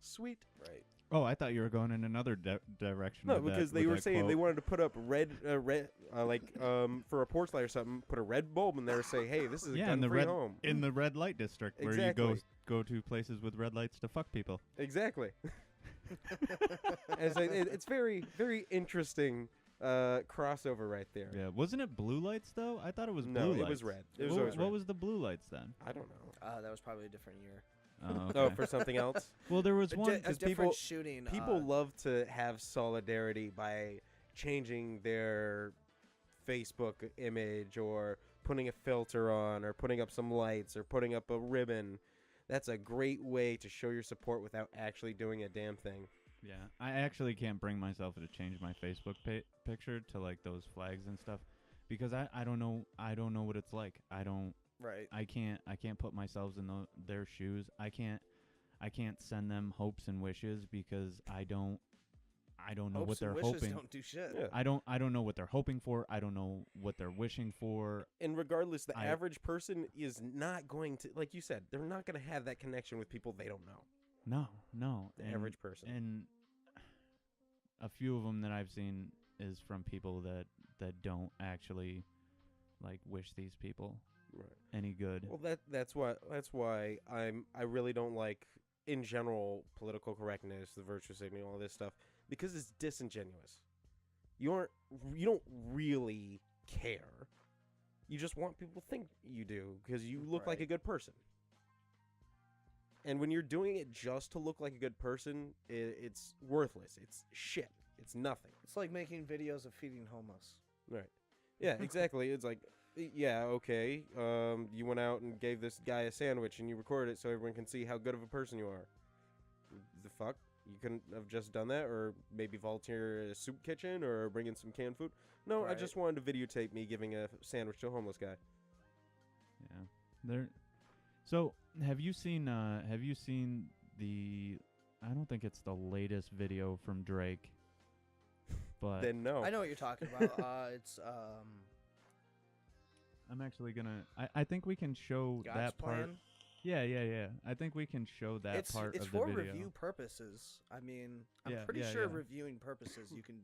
Sweet. Right. Oh, I thought you were going in another direction. No, with because that, they with were that saying quote. they wanted to put up red, for a porch light or something, put a red bulb in there, say, hey, this is a in the gun-free red home. in the red light district where Exactly. you go to places with red lights to fuck people. Exactly. And it's very, very interesting crossover right there. Yeah, wasn't it blue lights though? I thought it was blue No, lights. it was red. It was What, always what red. was the blue lights then? I don't know. That was probably a different year. Oh, Oh, okay. for something else? Well, there was A, one. a 'cause different people- shooting. People love to have solidarity by changing their Facebook image or putting a filter on or putting up some lights or putting up a ribbon. That's a great way to show your support without actually doing a damn thing. Yeah, I actually can't bring myself to change my Facebook picture to like those flags and stuff because I don't know what it's like. Right. I can't put myself in their shoes. I can't send them hopes and wishes because I don't know Hopes what they're and wishes hoping. don't do shit. Yeah. I don't know what they're hoping for. I don't know what they're wishing for. And regardless, the I- average person is not going to, like you said, they're not going to have that connection with people they don't know. No. The average person. And a few of them that I've seen is from people that don't actually like wish these people Right. any good. Well, that's why I really don't like in general political correctness, the virtue signaling, all this stuff because it's disingenuous. You don't really care. You just want people to think you do because you look like Right. a good person. And when you're doing it just to look like a good person, it's worthless. It's shit. It's nothing. It's like making videos of feeding homeless. Right. Yeah, exactly. It's like, yeah, okay. You went out and gave this guy a sandwich and you recorded it so everyone can see how good of a person you are. The fuck? You couldn't have just done that or maybe volunteer at a soup kitchen or bring in some canned food? No, I Right. just wanted to videotape me giving a sandwich to a homeless guy. Yeah. So have you seen the I don't think it's the latest video from Drake. But Then no. I know what you're talking about. It's I'm actually gonna I think we can show God's that part. plan. Yeah. I think we can show that It's part it's of the for video. review purposes. I mean, I'm Yeah, pretty yeah, sure yeah. reviewing purposes you can.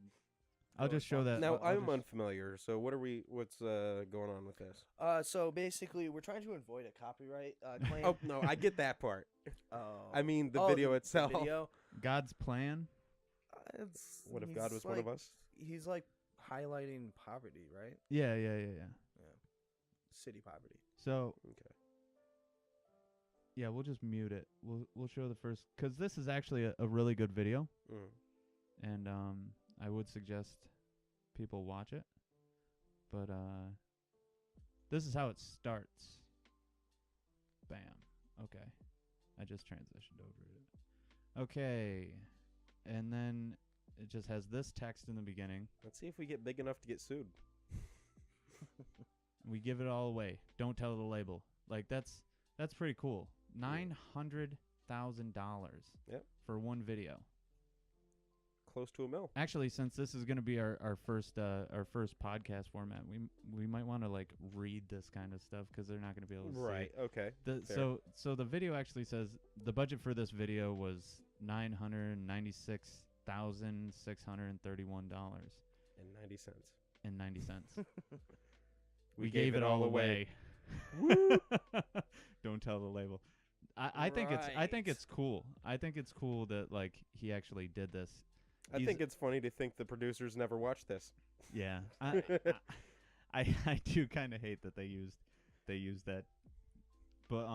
I'll go just as show far- that. Now, I'll I'm just- unfamiliar, so what's going on with this? So basically, we're trying to avoid a copyright claim. Oh, no, I get that part. Oh. I mean the Oh, video the itself. video. God's plan. What if God he's was one of like- us? He's like highlighting poverty, right? Yeah. City poverty. So Okay. yeah, we'll just mute it. We'll show the first because this is actually a really good video, Mm. and I would suggest people watch it. But this is how it starts. Bam. Okay, I just transitioned over it. Okay, and then it just has this text in the beginning. Let's see if we get big enough to get sued. We give it all away. Don't tell the label. Like that's pretty cool. $900,000 Yep. for one video. Close to $1 million. Actually, since this is going to be our first podcast format, we might want to like read this kind of stuff because they're not going to be able to Right. Okay. see it. fair. So the video actually says the budget for this video was $996,631 And 90 cents. and 90 cents. We gave it all away. Don't tell the label. I think Right. it's cool. I think it's cool that like he actually did this. I think it's funny to think the producers never watched this. Yeah. I do kind of hate that they used that. But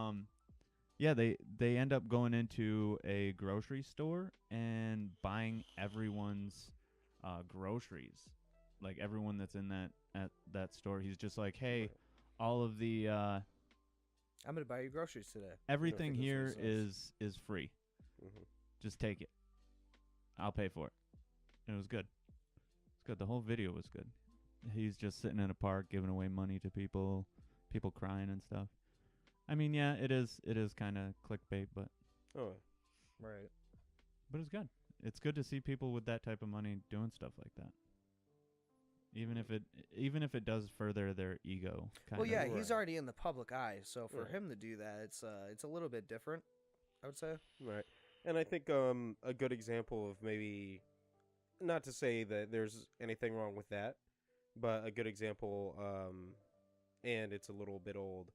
yeah, they end up going into a grocery store and buying everyone's groceries. Like everyone that's in that store. He's just like, "Hey, Right. all of the I'm gonna buy you groceries today. everything think that's what here he says. is free. Mhm. Just take it. I'll pay for it." And it was good. It's good. The whole video was good. He's just sitting in a park giving away money to people crying and stuff. I mean, yeah, it is kind of clickbait, but Oh, Right. it's good. It's good to see people with that type of money doing stuff like that. Even if it does further their ego. Kind Well, of. yeah, he's Right. already in the public eye, so for Right. him to do that, it's a little bit different, I would say. right. And I think a good example of maybe, not to say that there's anything wrong with that, but a good example, and it's a little bit old.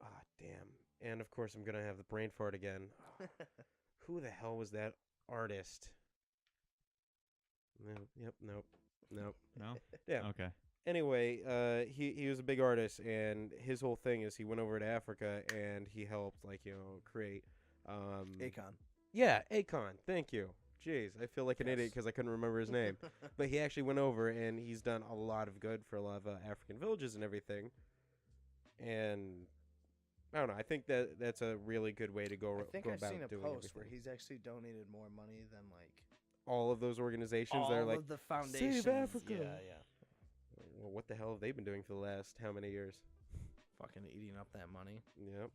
Ah, damn. And of course, I'm gonna have the brain fart again. Who the hell was that artist? No. Yep. Nope. Nope. No. Yeah. Okay. Anyway, he was a big artist, and his whole thing is he went over to Africa and he helped, like, create. Akon. Yeah, Akon. Thank you. Jeez, I feel like an idiot Yes. because I couldn't remember his name. But he actually went over and he's done a lot of good for a lot of African villages and everything. And I don't know. I think that's a really good way to I think go I've about seen a doing post where everything. he's actually donated more money than like All of those organizations all that are like, of the foundations. Africa. Yeah. well, what the hell have they been doing for the last how many years? Fucking eating up that money. Yep.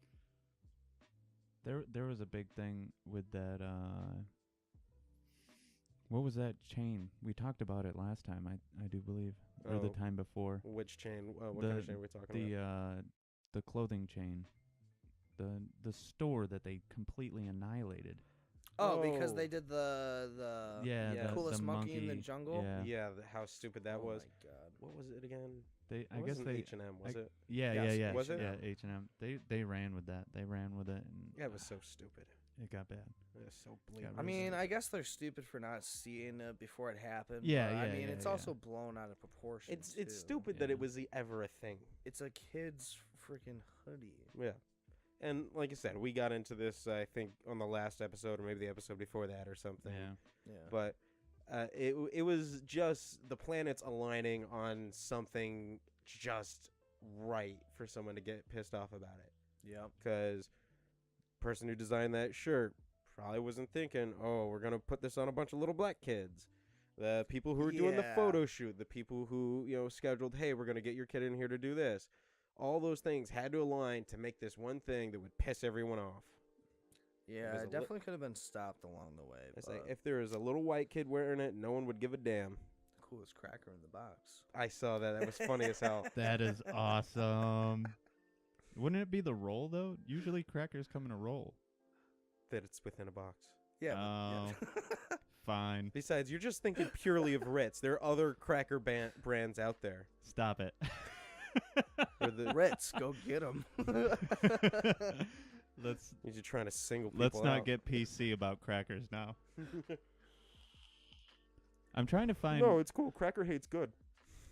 There was a big thing with that. What was that chain? We talked about it last time. I do believe, or the Oh. time before. Which chain? What kind of chain are we talking about? The clothing chain, the store that they completely annihilated. Oh, because Oh. they did the Yeah, Yeah. coolest the monkey in the jungle. Yeah, Yeah, how stupid that Oh was. my god. What was it again? I It guess wasn't they H&M, was it? Yeah, Yes, yeah. Was it? Yeah, H&M. They ran with that. They ran with it, and Yeah, it was so stupid. it got bad. It was so got blatant. I really mean, stupid. I guess they're stupid for not seeing it before it happened. Yeah, but I yeah, mean, yeah, it's yeah. also blown out of proportion. It's too. stupid that Yeah. it was ever a thing. It's a kid's freaking hoodie. Yeah. And like I said, we got into this, I think, on the last episode or maybe the episode before that or something. Yeah. Yeah. But it was just the planets aligning on something just right for someone to get pissed off about it. Yep. Because person who designed that shirt probably wasn't thinking, oh, we're going to put this on a bunch of little black kids. The people who were doing the Yeah. photo shoot, the people who, scheduled, hey, we're going to get your kid in here to do this. All those things had to align to make this one thing that would piss everyone off. Yeah, was a it li- definitely could have been stopped along the way. It's But like, if there was a little white kid wearing it, no one would give a damn. coolest cracker in the box. I saw that. That was funny as hell. That is awesome. Wouldn't it be the roll though? Usually crackers come in a roll. That it's within a box. Yeah. Oh. Yeah. Fine. Besides, you're just thinking purely of Ritz. There are other cracker brands out there. Stop it. Or the, Ritz, go get them. Let's you're trying to single people not out. get PC about crackers now. I'm trying to find No, it's cool. Cracker hate's good.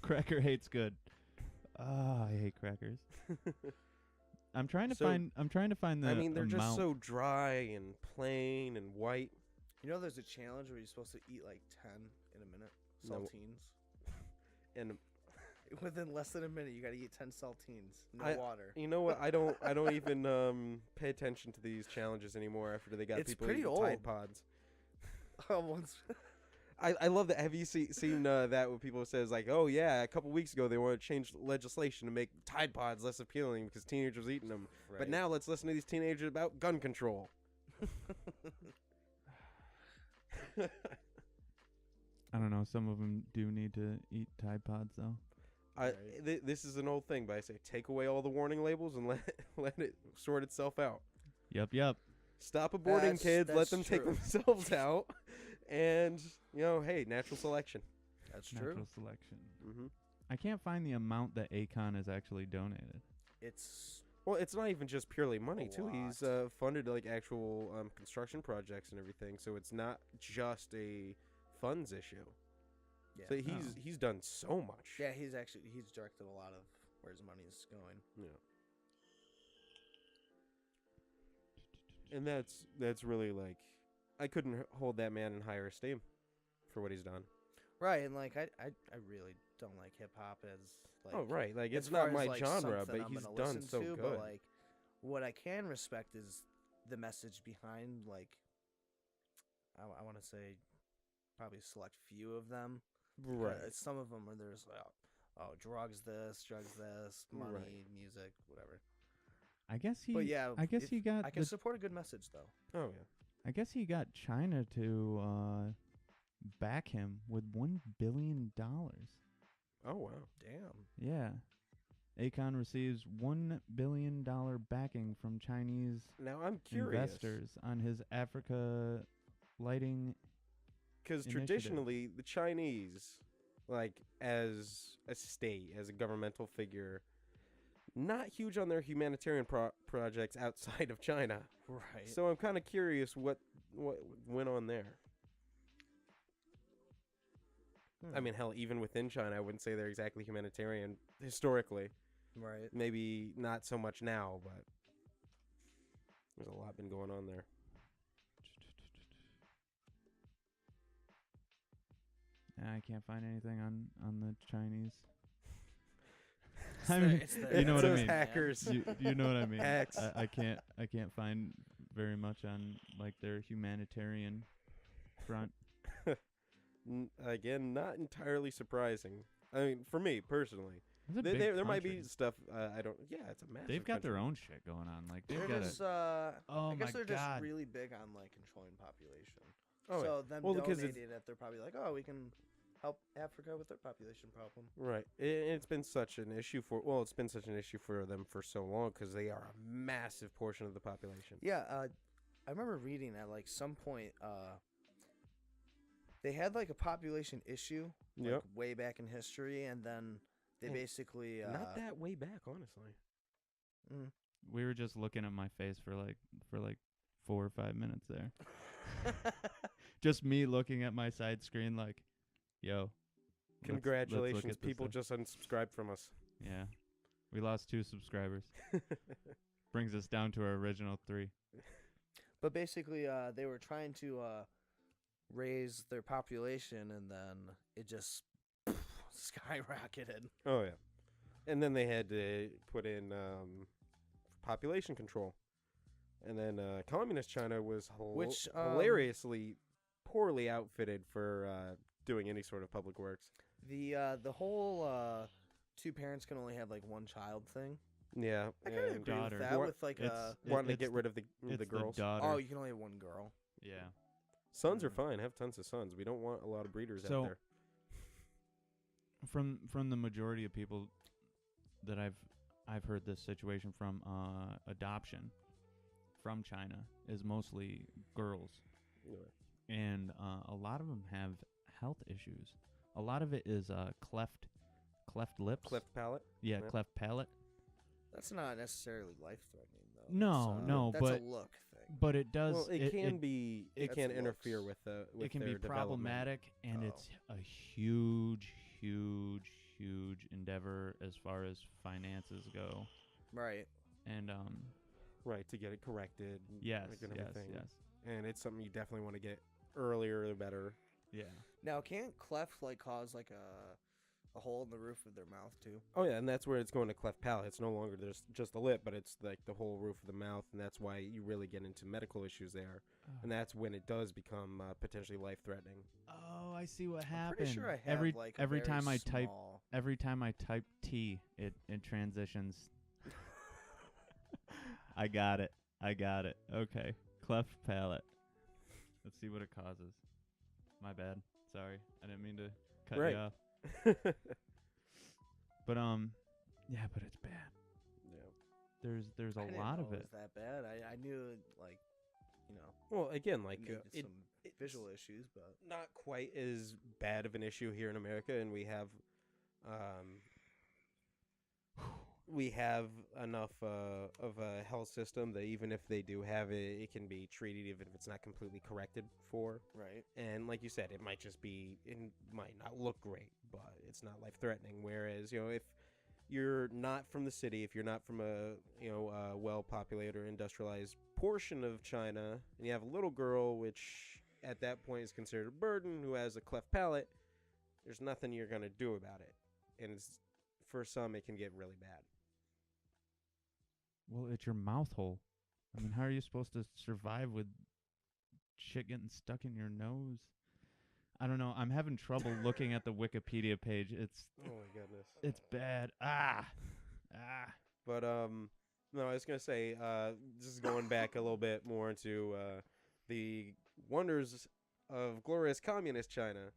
Cracker hates good. Ah, I hate crackers. I'm trying to So, find the I mean, they're just amount. so dry and plain and white. You know, there's a challenge where you're supposed to eat like 10 in a minute. No. Saltines. And Within less than a minute, you got to eat 10 saltines. No I- water. you know what? I don't even pay attention to these challenges anymore after they got It's people pretty eating old. Tide Pods. Once. I love that. Have you seen that when people says like, oh yeah, a couple weeks ago they want to change legislation to make Tide Pods less appealing because teenagers eating them. But Right. now let's listen to these teenagers about gun control. I don't know. Some of them do need to eat Tide Pods though. Right. This is an old thing, but I say take away all the warning labels and let it sort itself out. Yep. Stop aborting kids, let That's them take true. themselves out, and hey, natural selection. That's true. Natural selection. Mm-hmm. I can't find the amount that Akon has actually donated. It's Well, it's not even just purely money A too. He's lot. funded like actual construction projects and everything, so it's not just a funds issue. Yeah. So he's done so much. Yeah, he's directed a lot of where his money's going. Yeah. And that's really like, I couldn't hold that man in higher esteem for what he's done. Right, and like I really don't like hip hop as like. Oh right, like as it's far not my as, like, genre, something but I'm he's gonna done listen so to, good. But like, what I can respect is the message behind, like, I want to say probably a select few of them. Right. Some of them are there's like, drugs this, money, Right. music, whatever. I guess he. But yeah, I guess he got. I can support a good message though. Oh yeah. I guess he got China to back him with $1 billion. Oh wow. Damn. Yeah. Akon receives $1 billion backing from Chinese Now I'm curious. investors on his Africa lighting. Because initiative. traditionally, the Chinese, like as a state, as a governmental figure, not huge on their humanitarian projects outside of China. Right. So I'm kind of curious what went on there. I mean, hell, even within China, I wouldn't say they're exactly humanitarian historically. Right. Maybe not so much now, but there's a lot been going on there. I can't find anything on the Chinese. It's I the- mean, it's the- you know It's what I those mean. hackers. You know what I mean. Hacks. I can't find very much on like their humanitarian front. Again, not entirely surprising. I mean, for me personally, It's a big there might be country. stuff I don't. Yeah, it's a massive. They've got their country. own shit going on. Like they've They're got just, oh I guess my they're god. just really big on like controlling population. Oh, yeah. So them Well, because donating it, they're probably like, oh, we can help Africa with their population problem. Right. It's been such an issue for. Well, it's been such an issue for them for so long because they are a massive portion of the population. Yeah, I remember reading at like some point, they had like a population issue, like Yep. way back in history, and then they Well, basically Not that way back, honestly. We were just looking at my face for like 4 or 5 minutes there. Just me looking at my side screen like, yo. let's look Congratulations, at this people thing. just unsubscribed from us. Yeah. We lost 2 subscribers. Brings us down to our original 3. But basically, they were trying to raise their population, and then it just skyrocketed. Oh yeah, and then they had to put in population control, and then communist China was Which, hilariously poorly outfitted for doing any sort of public works. The whole 2 parents can only have like 1 child thing. Yeah, I kind of and agree daughter. with that. Wa- With like wanting to it's get rid of the it's girls. daughter. oh, you can only have 1 girl. Yeah. Sons are fine. Have tons of sons. We don't want a lot of breeders So- out there. From the majority of people that I've heard this situation from, adoption from China is mostly girls, Yeah. and a lot of them have health issues. A lot of it is cleft lips. Cleft palate. Yeah, yeah. cleft palate. That's not necessarily life-threatening, though. No, That's, no, that's but a look thing. but it does. Well, it can be. It that's can looks. interfere with the. With it can their be development. problematic, and it's a huge endeavor as far as finances go. Right. And Right, to get it corrected. and yes, like, and yes, everything. yes, And it's something you definitely want to get earlier the better. yeah. Now, can't cleft like cause like a hole in the roof of their mouth too? Oh yeah, and that's where it's going to cleft palate. It's no longer just the lip, but it's like the whole roof of the mouth, and that's why you really get into medical issues there. And that's when it does become potentially life-threatening. Oh, I see what I'm happened. pretty sure I have every like a every very time I small... type T, it transitions. I got it. Okay, cleft palate. Let's see what it causes. My bad. Sorry, I didn't mean to cut Right. you off. But yeah, but it's bad. Yeah. There's I a didn't lot know of it it. was that bad. I knew like, you know, Well, again, like needed it, some it's visual issues, but not quite as bad of an issue here in America, and we have we have enough of a health system that even if they do have it, it can be treated even if it's not completely corrected for. Right. And like you said, it might just be, it might not look great, but it's not life threatening. Whereas, if you're not from the city, if you're not from a, well populated or industrialized portion of China, and you have a little girl, which at that point is considered a burden, who has a cleft palate, there's nothing you're going to do about it. And for some, it can get really bad. Well, it's your mouth hole. I mean, how are you supposed to survive with shit getting stuck in your nose? I don't know. I'm having trouble looking at the Wikipedia page. Oh my goodness. It's bad. Ah. But no, I was gonna say, just going back a little bit more into the wonders of glorious communist China.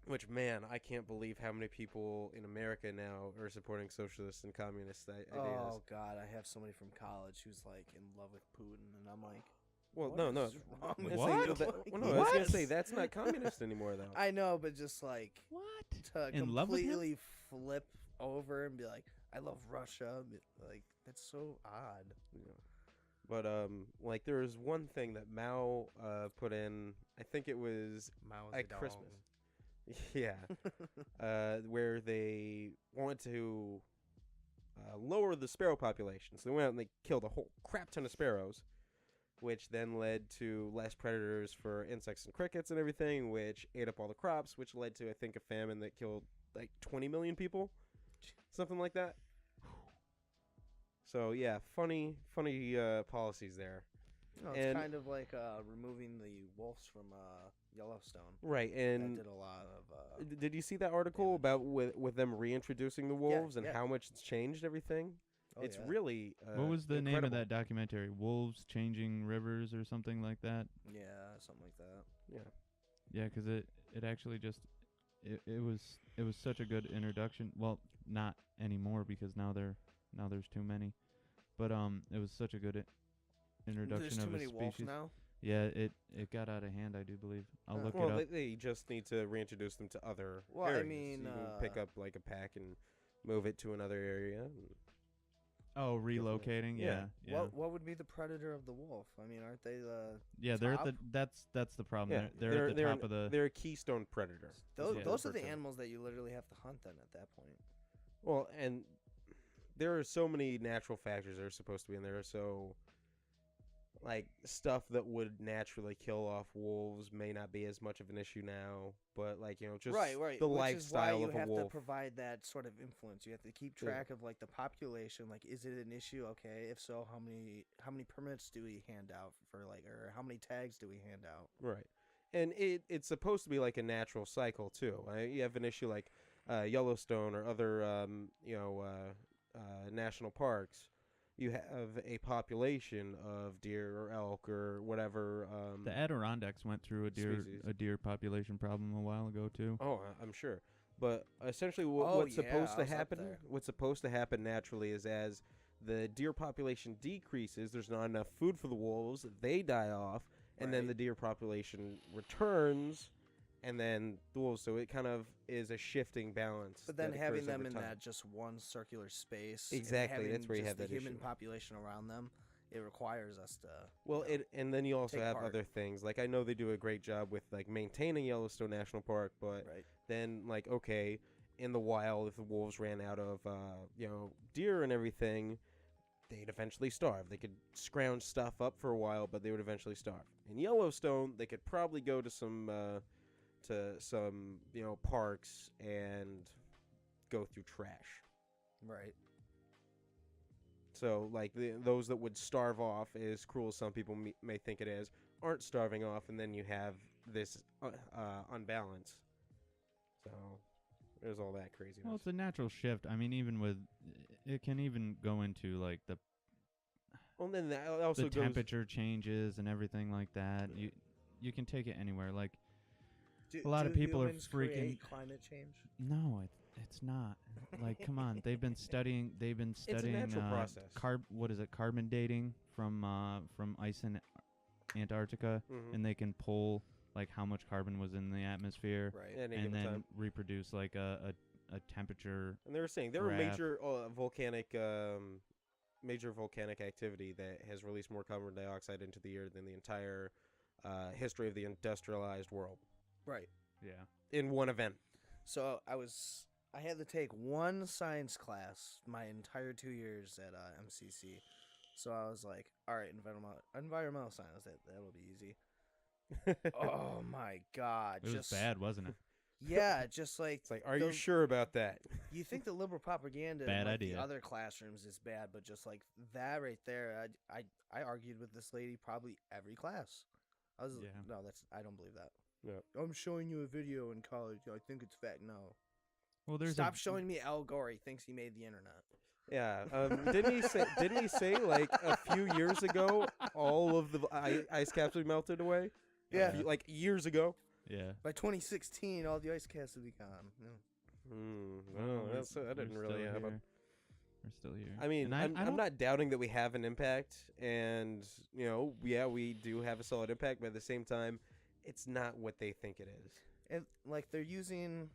Which, man, I can't believe how many people in America now are supporting socialist and communist ideas. Oh God, I have somebody from college who's like in love with Putin, and I'm like, Well, what no. is wrong with What? you? Well, no, I was gonna say that's not communist anymore, though. I know, but just like What? to In love with him? completely flip over and be like, I love Russia. Like that's so odd. Yeah. But like there was one thing that Mao put in. I think it was Mao at Zedong. Christmas. Yeah, where they wanted to lower the sparrow population. So they went out and they killed a whole crap ton of sparrows, which then led to less predators for insects and crickets and everything, which ate up all the crops, which led to, I think, a famine that killed like 20 million people, something like that. So yeah, funny policies there. No, it's And- kind of like removing the wolves from Yellowstone. Right, That and did a lot of. did you see that article about with them reintroducing the wolves and yeah. how much it's changed everything? Oh, It's yeah. really What was the name of incredible. that documentary? Wolves Changing Rivers or something like that? Yeah, something like that. Yeah. Yeah, 'cause it actually just it was such a good introduction. Well, not anymore because now there's too many. But it was such a good introduction There's too of a many wolves species. now. Yeah, it got out of hand, I do believe. I'll look Well, it up. they just need to reintroduce them to other Well, I areas. mean, you can pick up like a pack and move it to another area. Oh, relocating. Yeah. Yeah. What would be the predator of the wolf? I mean, aren't they the Yeah, they're at top? that's the problem. Yeah, They're at the top of the. They're a keystone predator. those? Yeah. Those are the Refer to them. animals that you literally have to hunt then at that point. Well, and there are so many natural factors that are supposed to be in there. So, like, stuff that would naturally kill off wolves may not be as much of an issue now. But, like, just right. the Which lifestyle is why you of a have wolf. to provide that sort of influence. You have to keep Yeah. track of like the population. Like, is it an issue? Okay, if so, how many permits do we hand out for like, or how many tags do we hand out? Right. And it's supposed to be like a natural cycle, too. You have an issue like Yellowstone or other, national parks. You have a population of deer or elk or whatever. The Adirondacks went through species. a deer population problem a while ago too. Oh, I'm sure. But essentially, Oh, what's yeah, supposed I to was up happen? there. What's supposed to happen naturally is as the deer population decreases, there's not enough food for the wolves. They die off, and then Right. the deer population returns, and then the wolves. So it kind of is a shifting balance. But then that having occurs them over in time. that just one circular space, and Exactly, having that's where you just have the that human issue. population around them, it requires us to. Well, and then you also take have part. other things. Like I know they do a great job with like maintaining Yellowstone National Park, but Right. then like okay, in the wild, if the wolves ran out of deer and everything, they'd eventually starve. They could scrounge stuff up for a while, but they would eventually starve. In Yellowstone, they could probably go to some parks and go through trash. Right. So, like, those that would starve off, as cruel as some people may think it is, aren't starving off, and then you have this unbalance. So, there's all that craziness. Well, it's a natural shift. I mean, even with it can even go into like the Well, then that also the goes... temperature changes and everything like that. You can take it anywhere. Like a lot of do people are humans freaking. create climate change. No, it's not. Like, come on. They've been studying. It's a natural process. What is it? Carbon dating from ice in Antarctica, Mhm. and they can pull like how much carbon was in the atmosphere, Right. At any and given then time. reproduce like a a temperature. And they were saying there were graph. major volcanic activity that has released more carbon dioxide into the air than the entire history of the industrialized world Right. Yeah. in one event. So I had to take one science class my entire 2 years at MCC. So I was like, all right, environmental science, that'll be easy. Oh my God. It was bad, wasn't it? Yeah, just like It's like, are you sure about that? you think the liberal propaganda Bad in like, idea. the other classrooms is bad, but just like that right there, I argued with this lady probably every class. I was Yeah. no, I don't believe that. Yeah. I'm showing you a video in college. I think it's fact. No, Well, there's stop showing me Al Gore. He thinks he made the internet. Yeah. Didn't he say like a few years ago all of the ice caps would melted away? Yeah. Like years ago. Yeah. By 2016, all the ice caps will be gone. Yeah. No, that didn't really happen. We're still here. I mean, And I'm don't- not doubting that we have an impact, and we do have a solid impact. But at the same time, it's not what they think it is. And like they're using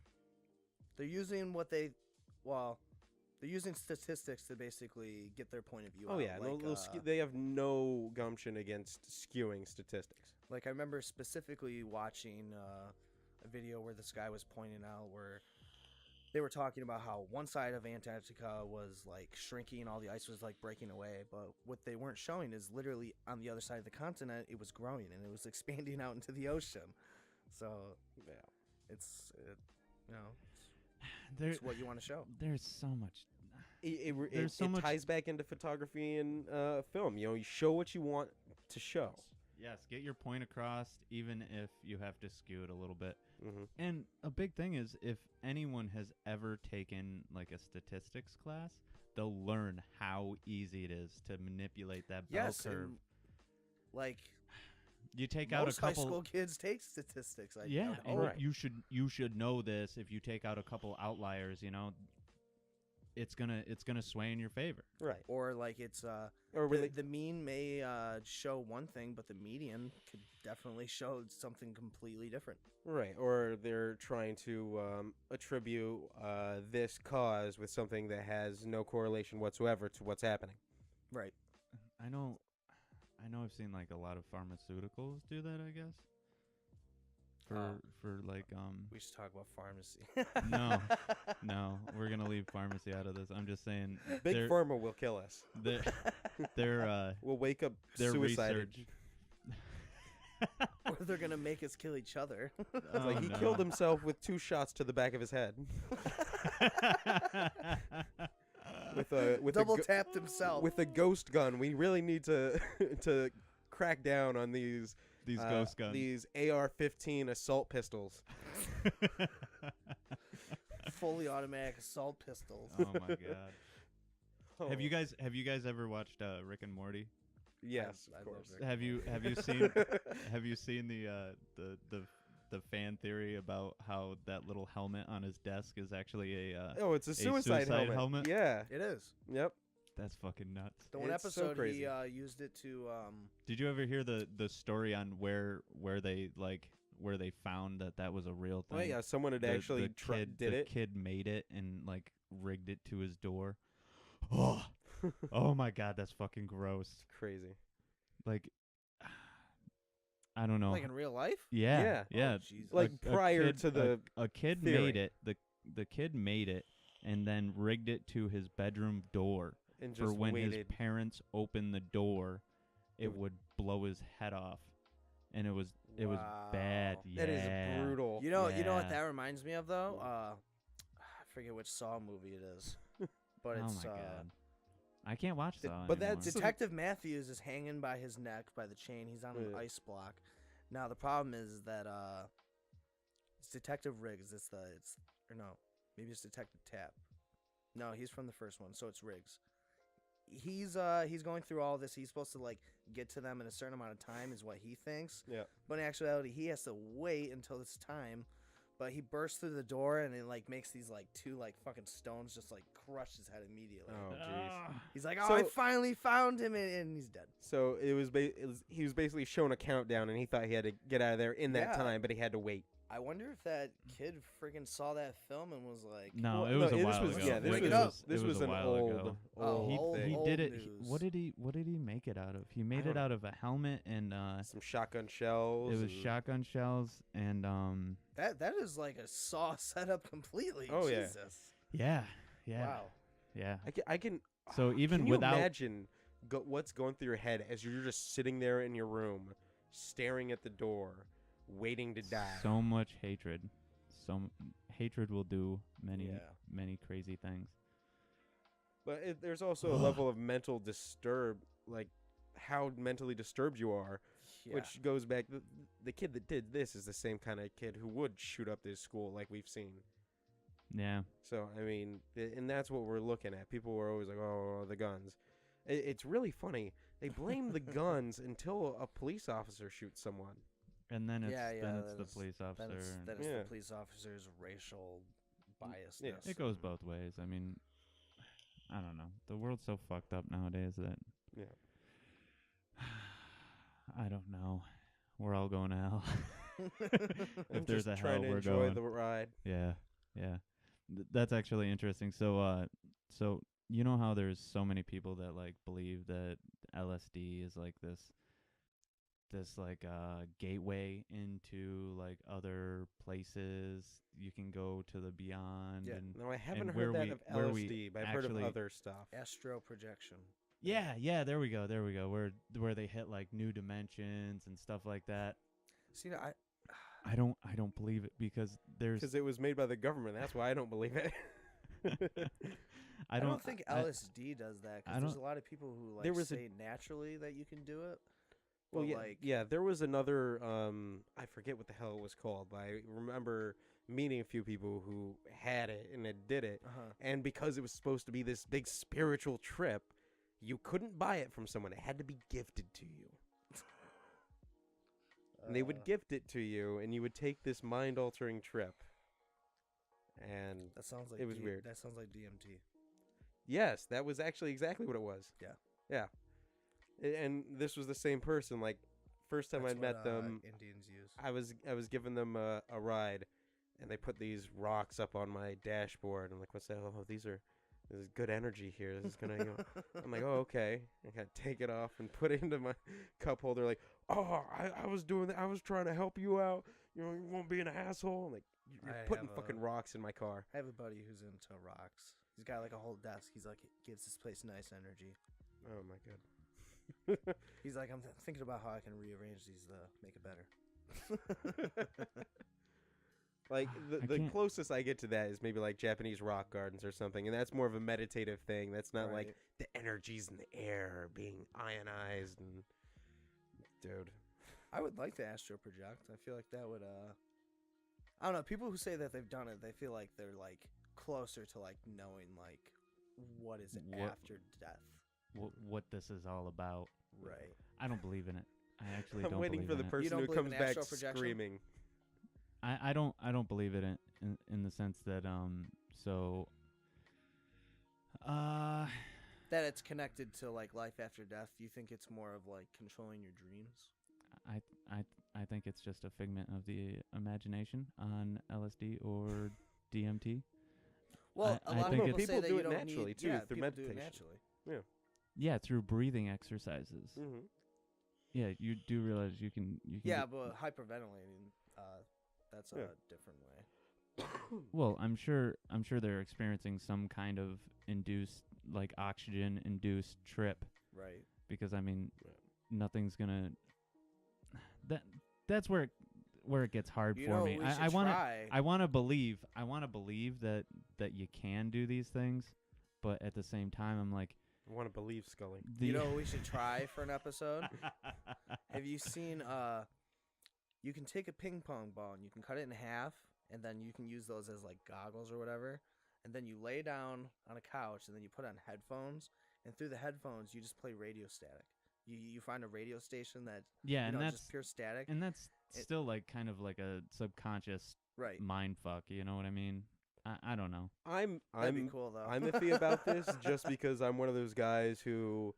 statistics to basically get their point of view. Oh out. yeah, like, they have no gumption against skewing statistics. Like I remember specifically watching a video where this guy was pointing out where they were talking about how one side of Antarctica was like shrinking, all the ice was like breaking away, but what they weren't showing is literally on the other side of the continent it was growing and it was expanding out into the ocean. So Yeah. it's there, it's what you want to show. there's so much. It so much- ties back into photography and film. You show what you want to show. Yes, get your point across, even if you have to skew it a little bit. Mm-hmm. And a big thing is, if anyone has ever taken like a statistics class, they'll learn how easy it is to manipulate that bell Yes, curve. and, like You take out a most high couple. school kids take statistics. Yeah, would and hope. Right. you should know this. If you take out a couple outliers, it's gonna sway in your favor. Right. Or like it's Or really, the mean may show one thing, but the median could definitely show something completely different. right. Or they're trying to attribute this cause with something that has no correlation whatsoever to what's happening. Right. I know I've seen like a lot of pharmaceuticals do that, I guess. For like We should talk about pharmacy. no, we're gonna leave pharmacy out of this. I'm just saying Big they're- Pharma will kill us. they're We'll wake up their suicided. research. Or they're gonna make us kill each other. It's like he killed himself with 2 shots to the back of his head. with Double tapped himself. with a ghost gun. We really need to to crack down on these ghost guns. these AR-15 assault pistols. Fully automatic assault pistols. Oh my god. Have you guys ever watched Rick and Morty? Yes, I of love course. Rick. Have you seen the fan theory about how that little helmet on his desk is actually a Oh, it's a suicide helmet. Yeah. It is. Yep. that's fucking nuts. The one It's so episode crazy. he used it to Did you ever hear the story on where they found that was a real thing? Oh yeah, someone had actually did the it. kid made it and like rigged it to his door. Oh, oh my god, that's fucking gross. Crazy. Like, I don't know. like in real life. Yeah, Yeah. Oh, Jesus. Like A prior kid- to the a kid theory. made it. The kid made it and then rigged it to his bedroom door and for just when his waited. parents opened the door, it would blow his head off, and it was bad. Wow. Yeah. That is brutal. You know what Yeah. that reminds me of though? I forget which Saw movie it is. But Oh it's my god. I can't watch Th- Saw but anymore. that's- Detective Matthews is hanging by his neck by the chain. He's on an Yeah. ice block. Now the problem is that it's Detective Riggs. Maybe it's Detective Tap. No, he's from the first one, so it's Riggs. He's going through all this. He's supposed to like get to them in a certain amount of time, is what he thinks. Yeah. But in actuality, he has to wait until this time. But he bursts through the door and it like makes these like 2 like fucking stones just like crush his head immediately. Oh jeez. Ah. He's like, oh, I So- finally found him, and he's dead. So he was basically shown a countdown, and he thought he had to get out of there in that Yeah. time, but he had to wait. I wonder if that kid freaking saw that film and was like, No, Well, it was a this while was ago. yeah, It this Wake was it up. this it was a an while old ago. old He thing. did it. news. What did he make it out of? He made don't it out of a helmet and Some shotgun shells. it was and- shotgun shells and that is like a Saw setup completely. Oh, yeah. Jesus. yeah. Wow. Yeah. I can. So even can you without imagine what's going through your head as you're just sitting there in your room, staring at the door, waiting to die. so much hatred, hatred will do many Yeah. many crazy things. But there's also a level of mental like how mentally disturbed you are, Yeah. which goes back. The kid that did this is the same kind of kid who would shoot up this school, like we've seen. Yeah. So I mean, and that's what we're looking at. People were always like, "Oh, the guns." It's really funny. They blame the guns until a police officer shoots someone. And then it's Yeah, then that it's the is- police officer. Then and it's Yeah. the police officer's racial biasness. Yes. it goes both ways. I mean, I don't know. The world's so fucked up nowadays that Yeah. I don't know. We're all going to hell. I'm If there's just a hell, trying to we're enjoy going. the ride. Yeah, yeah. That's actually interesting. So, so you know how there's so many people that like believe that LSD is like this like gateway into like other places. You can go to the beyond. Yeah. And No, I haven't and heard where that we- of where we LSD, but I've heard of actually- other stuff. Astro projection. yeah, there we go. Where they hit like new dimensions and stuff like that. See, I don't believe it because there's Because it was made by the government. That's why I don't believe it. I don't think LSD does that I because there's don't- a lot of people who like There was a- say naturally that you can do it. Well, but, yeah, like, yeah. There was another. I forget what the hell it was called, but I remember meeting a few people who had it and it did it. Uh-huh. And because it was supposed to be this big spiritual trip, you couldn't buy it from someone. It had to be gifted to you. And they would gift it to you, and you would take this mind-altering trip. And That sounds like it was weird. That sounds like DMT. yes, that was actually exactly what it was. Yeah. Yeah. And this was the same person. Like, first time That's I met what, them, Indians use. I was giving them a ride, and they put these rocks up on my dashboard. I'm like, what's that? Oh, this is good energy here. This is gonna. I'm like, oh, okay. I gotta take it off and put it into my cup holder. Like, oh, I was doing that. I was trying to help you out. You know, you won't be an asshole. I'm like, you're I putting have fucking a- rocks in my car. I have a buddy who's into rocks. He's got like a whole desk. He's like, it gives this place nice energy. Oh my god. He's like, I'm thinking about how I can rearrange these to make it better. Like I the can't- closest I get to that is maybe like Japanese rock gardens or something, and that's more of a meditative thing. That's not like Right. the energies in the air are being ionized and dude. I would like to astro project. I feel like that would I don't know, people who say that they've done it, they feel like they're like closer to like knowing like what is What- after death. what this is all about. Right. I don't believe in it. I actually I'm don't waiting believe for the in it. person don't who believe comes in back astral projection? screaming. I don't believe it in the sense that so That it's connected to like life after death. You think it's more of like controlling your dreams? I think it's just a figment of the imagination on LSD or DMT. Well, I a lot of think people it's- say People that do you it don't naturally, need, too, yeah, through people do it meditation. naturally. Yeah, through breathing exercises. Mm-hmm. Yeah, you do realize you can Yeah, get- but hyperventilating, that's Yeah. a different way. well, I'm sure they're experiencing some kind of induced like oxygen induced trip Right. because I mean Yeah. nothing's gonna that's where it gets hard You for know, me. we I should want to try. I want to believe that you can do these things, but at the same time I'm like I want to believe Scully. You know what we should try for an episode? Have you seen you can take a ping pong ball and you can cut it in half and then you can use those as like goggles or whatever, and then you lay down on a couch and then you put on headphones, and through the headphones you just play radio static. You find a radio station that yeah, you and know, that's just pure static. and that's It- still like kind of like a subconscious Right. mind fuck, you know what I mean? I don't know. That'd be cool though. I'm iffy about this just because I'm one of those guys who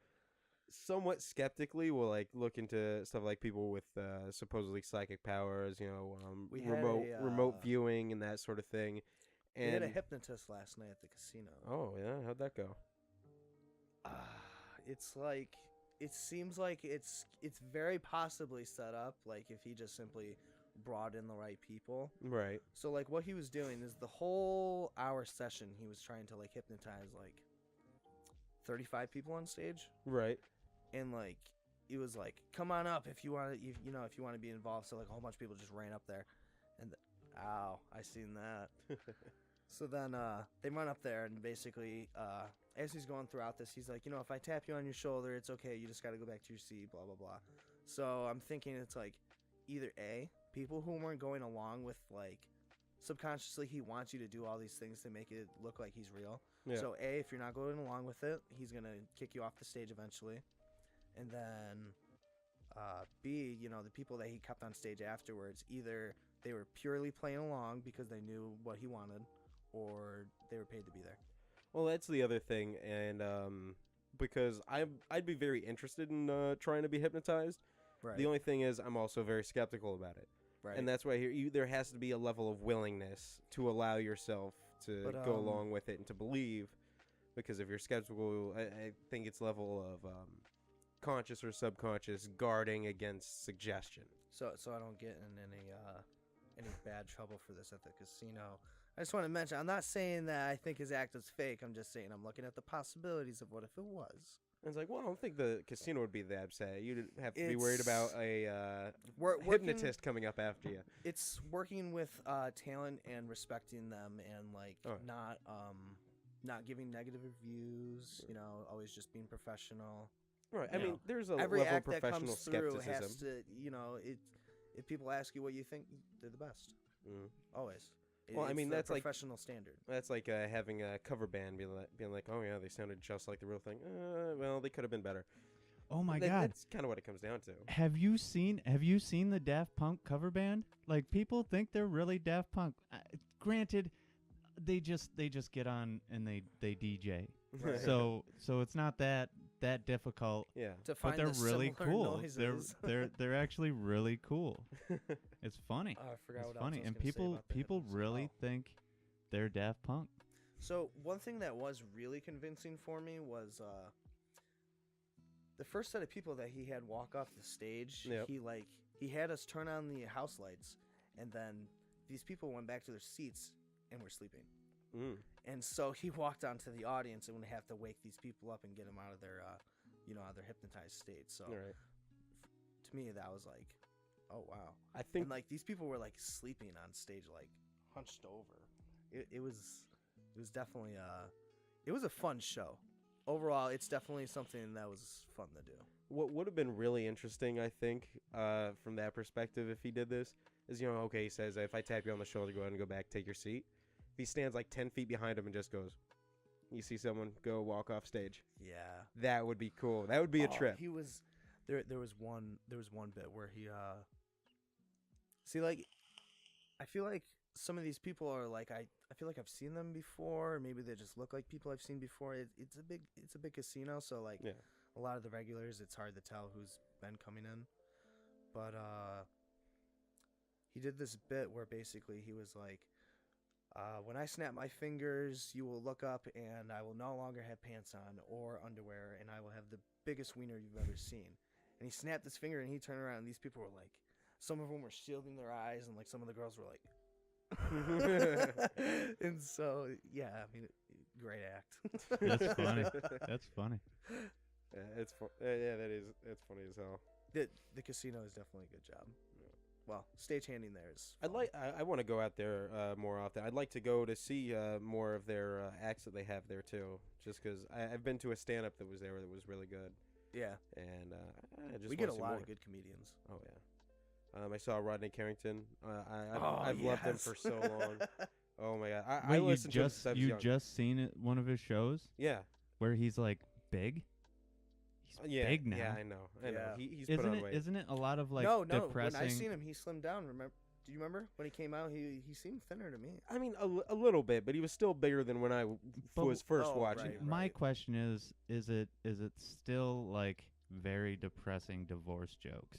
somewhat skeptically will like look into stuff like people with supposedly psychic powers, We had remote a, viewing and that sort of thing. We had a And hypnotist last night at the casino. oh yeah, how'd that go? It's like it seems like it's very possibly set up. Like if he just simply brought in the right people. Right. So like what he was doing is the whole hour session he was trying to like hypnotize like 35 people on stage, Right. and like it was like, come on up if you want to, if you want to be involved. So like a whole bunch of people just ran up there, and ow, I seen that. So then they run up there, and basically as he's going throughout this, he's like, if I tap you on your shoulder, it's okay. You just got to go back to your seat, blah blah blah. So I'm thinking it's like either A, people who weren't going along with, like, subconsciously he wants you to do all these things to make it look like he's real. Yeah. So A, if you're not going along with it, he's going to kick you off the stage eventually. And then B, the people that he kept on stage afterwards, either they were purely playing along because they knew what he wanted, or they were paid to be there. Well, that's the other thing, and because I'd be very interested in trying to be hypnotized. Right. The only thing is, I'm also very skeptical about it. Right. And that's why there has to be a level of willingness to allow yourself to go along with it and to believe. Because if you're skeptical, I think it's level of conscious or subconscious guarding against suggestion. So I don't get in any bad trouble for this at the casino. I just want to mention, I'm not saying that I think his act is fake. I'm just saying I'm looking at the possibilities of what if it was. And it's like, well, I don't think the casino would be that upset. You'd have to be worried It's- about a Working- hypnotist coming up after you. It's working with talent and respecting them, and like not giving negative reviews. Always just being professional. Right. I Yeah. mean, there's a Every level of act that professional comes through skepticism. has to, if people ask you what you think, they're the best. Mm. Always. Well, I It's mean, the that's like- professional standard. That's like having a cover band being like, oh yeah, they sounded just like the real thing. Well, they could have been better. Oh my God. That's kind of what it comes down to. Have you seen the Daft Punk cover band? Like, people think they're really Daft Punk. Granted, they just get on and they DJ. Right. So it's not that difficult. Yeah. To But find they're the really similar cool. noises. They're actually really cool. It's funny. Oh, I forgot It's what funny, else I was and gonna say about the people hypnosis. really Oh. think they're Daft Punk. So one thing that was really convincing for me was the first set of people that he had walk off the stage. Yep. He had us turn on the house lights, and then these people went back to their seats and were sleeping. Mm. And so he walked onto the audience and would have to wake these people up and get them out of their out of their hypnotized state. So All right. to me that was like, oh wow. I think And like these people were like sleeping on stage, like hunched over. It was definitely it was a fun show. Overall, it's definitely something that was fun to do. what would have been really interesting, I think, from that perspective, if he did this, is okay, he says, if I tap you on the shoulder, go ahead and go back, take your seat. If he stands like 10 feet behind him and just goes, you see someone go walk off stage. Yeah. That would be cool. That would be a trip. He was there was one bit where he see, like, I feel like some of these people are like, I feel like I've seen them before, or maybe they just look like people I've seen before. It's a big casino, so like Yeah. a lot of the regulars, it's hard to tell who's been coming in. But he did this bit where basically he was like, when I snap my fingers, you will look up and I will no longer have pants on or underwear, and I will have the biggest wiener you've ever seen. And he snapped his finger and he turned around and these people were like, some of them were shielding their eyes, and like some of the girls were like, and so yeah, I mean, great act. That's funny. That's funny. Yeah, it's that's funny as hell. The casino is definitely a good job. Well, stagehanding there is fun. I want to go out there more often. I'd like to go to see more of their acts that they have there too. Just because I've been to a stand-up that was there that was really good, Yeah, and I just we get a wanna see lot more. of good comedians. Oh yeah. I saw Rodney Carrington. I've loved him for so long. Oh my god! I Wait, listened to him since I was young. just seen one of his shows Yeah. where he's like big. He's Yeah. big now. Yeah, I know. Yeah. He's put on weight. Isn't it a lot of like no, depressing? when I seen him, he slimmed down. Do you remember when he came out? He seemed thinner to me. I mean, a little bit, but he was still bigger than when I But- was first Oh, watching right. him. My question is it still like very depressing divorce jokes.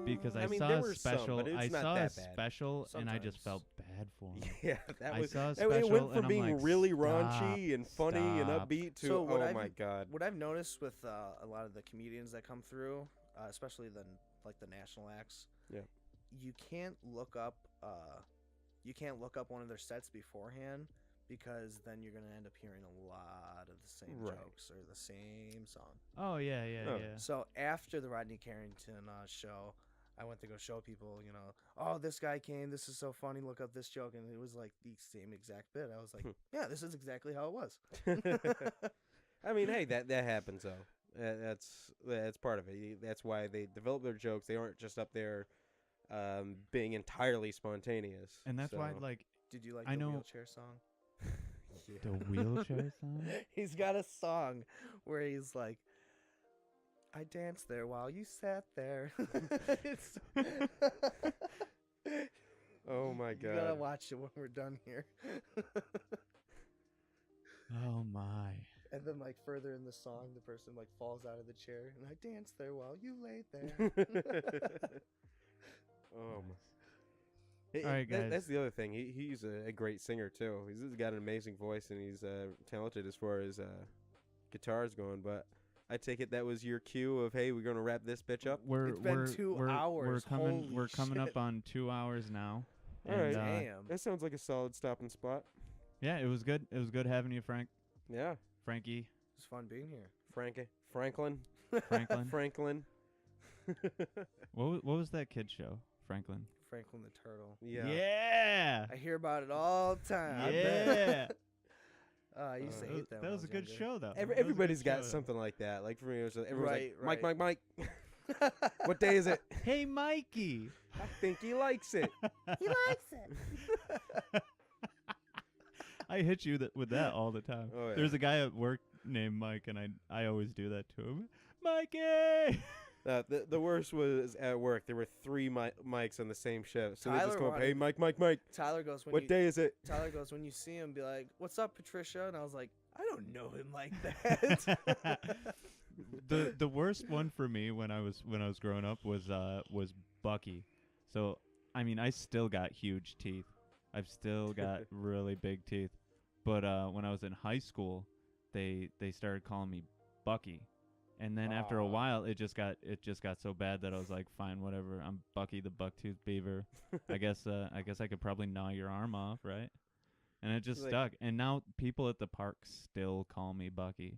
Because I mean, saw there a were some, special. but it's I not saw a that bad. special, and I just Sometimes. felt bad for him. Yeah, that I was. saw a It special, went and from I'm being like, really stop, raunchy and funny and stop. upbeat to So what oh I've- my god. What I've noticed with a lot of the comedians that come through, especially the national acts, Yeah. you can't look up one of their sets beforehand because then you're gonna end up hearing a lot of the same Right. jokes or the same song. Oh yeah, yeah, Oh. yeah. So after the Rodney Carrington show, I went to go show people, oh, this guy came, this is so funny, look up this joke, and it was like the same exact bit. I was like, yeah, this is exactly how it was. I mean, hey, that happens though. That's part of it. That's why they develop their jokes. They aren't just up there being entirely spontaneous. And that's why, So- like, Did you like I the know- wheelchair song? the wheelchair song. He's got a song where he's like, I danced there while you sat there. It's Oh my You gotta god. watch it when we're done here. Oh my. And then like further in the song, the person like falls out of the chair, and I danced there while you laid there. Oh my. All right, guys. That's the other thing. He's a great singer too. He's got an amazing voice and he's talented as far as guitars going. But I take it that was your cue of hey, we're gonna wrap this bitch up. We're It's been we're 2 we're, hours. We're Holy coming shit. up on 2 hours now. All And, right. Damn. That sounds like a solid stopping spot. Yeah, it was good. It was good having you, Yeah, Frankie, It's fun being here. Franklin, Franklin. Franklin. What was that kid show? Franklin. Franklin the Turtle. Yeah. Yeah. I hear about it all the time. I Yeah. bet. I used to That hate that. That when I was a good younger. show, though. Everybody's got something like that. Like for me, it was everyone's Right, like, right. Mike. What day is it? Hey, Mikey. I think he likes it. He likes it. I hit you with that all the time. Oh, yeah. There's a guy at work named Mike, and I always do that to him. Mikey. The worst was at work. There were 3 mics on the same show, so they Tyler just go, wanted- "Hey, Mike." Tyler goes when What day is it? Tyler goes when you see him, be like, "What's up, Patricia?" And I was like, "I don't know him like that." the worst one for me when I was growing up was Bucky. So I mean, I still got huge teeth. I've still got really big teeth. But when I was in high school, they started calling me Bucky. And then after a Aw. while, it just got so bad that I was like, fine, whatever. I'm Bucky the Bucktooth Beaver. I guess I could probably gnaw your arm off, right? And it just Like- stuck. And now people at the park still call me Bucky,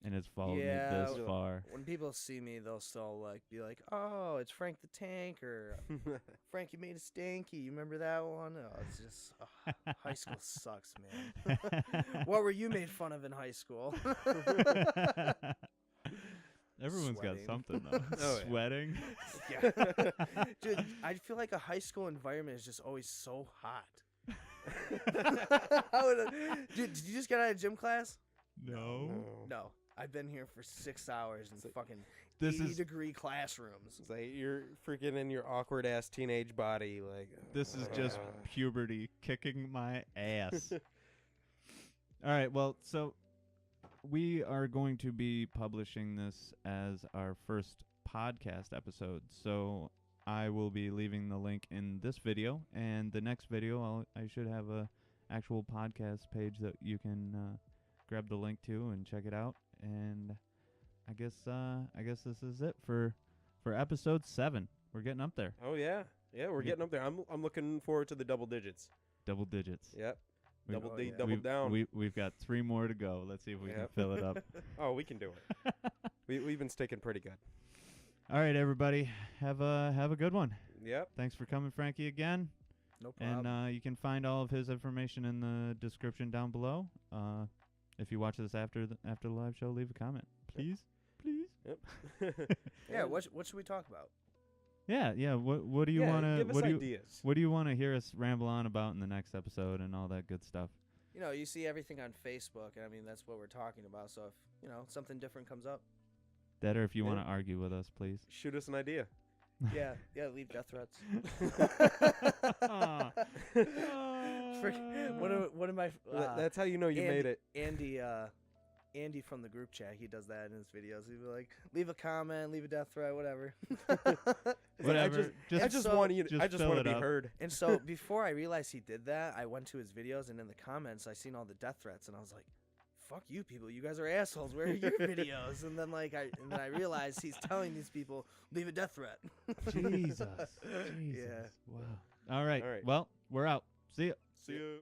and it's followed me this Yeah. far. When people see me, they'll still be like, "Oh, it's Frank the Tank," or "Frank, you made a stanky. You remember that one?" Oh, it's just high school sucks, man. What were you made fun of in high school? Everyone's Sweating. got something though. Oh, yeah. Sweating. Yeah. Dude, I feel like a high school environment is just always so hot. Dude, did you just get out of gym class? No. No. I've been here for 6 hours in It's like- fucking This 80-degree classrooms. It's like you're freaking in your awkward ass teenage body. Like This is just puberty kicking my ass. All right, well, so we are going to be publishing this as our first podcast episode. So I will be leaving the link in this video, and the next video I should have a actual podcast page that you can grab the link to and check it out. And I guess this is it for episode 7. We're getting up there. Oh yeah, we're Yeah. getting up there. I'm looking forward to the double digits. Double digits. Yep. We- Double Oh, D, yeah. double down. We've got 3 more to go. Let's see if we can Yep. fill it up. Oh, we can do it. We've been sticking pretty good. All right, everybody, have a good one. Yep. Thanks for coming, Frankie, again. No problem. And you can find all of his information in the description down below. If you watch this after the live show, leave a comment, please. Yep. Yeah, what should we talk about? Yeah. What do you Yeah, want to? give us ideas. What do you want to hear us ramble on about in the next episode and all that good stuff? You see everything on Facebook, and I mean, that's what we're talking about. So if, something different comes up, That, or if you Yeah. want to argue with us, please. Shoot us an idea. yeah, leave death threats. Aw. One of my That's how you know you Andy- made it. Andy Andy from the group chat, he does that in his videos. He'd be like, leave a comment, leave a death threat, whatever. Whatever. I just want to fill it be up. heard. And so before I realized he did that, I went to his videos, and in the comments, I seen all the death threats, and I was like, fuck you people, you guys are assholes. Where are your videos? And then I realized he's telling these people, leave a death threat. Jesus. Yeah. Wow. All right. All right. Well, we're out. See ya. See you.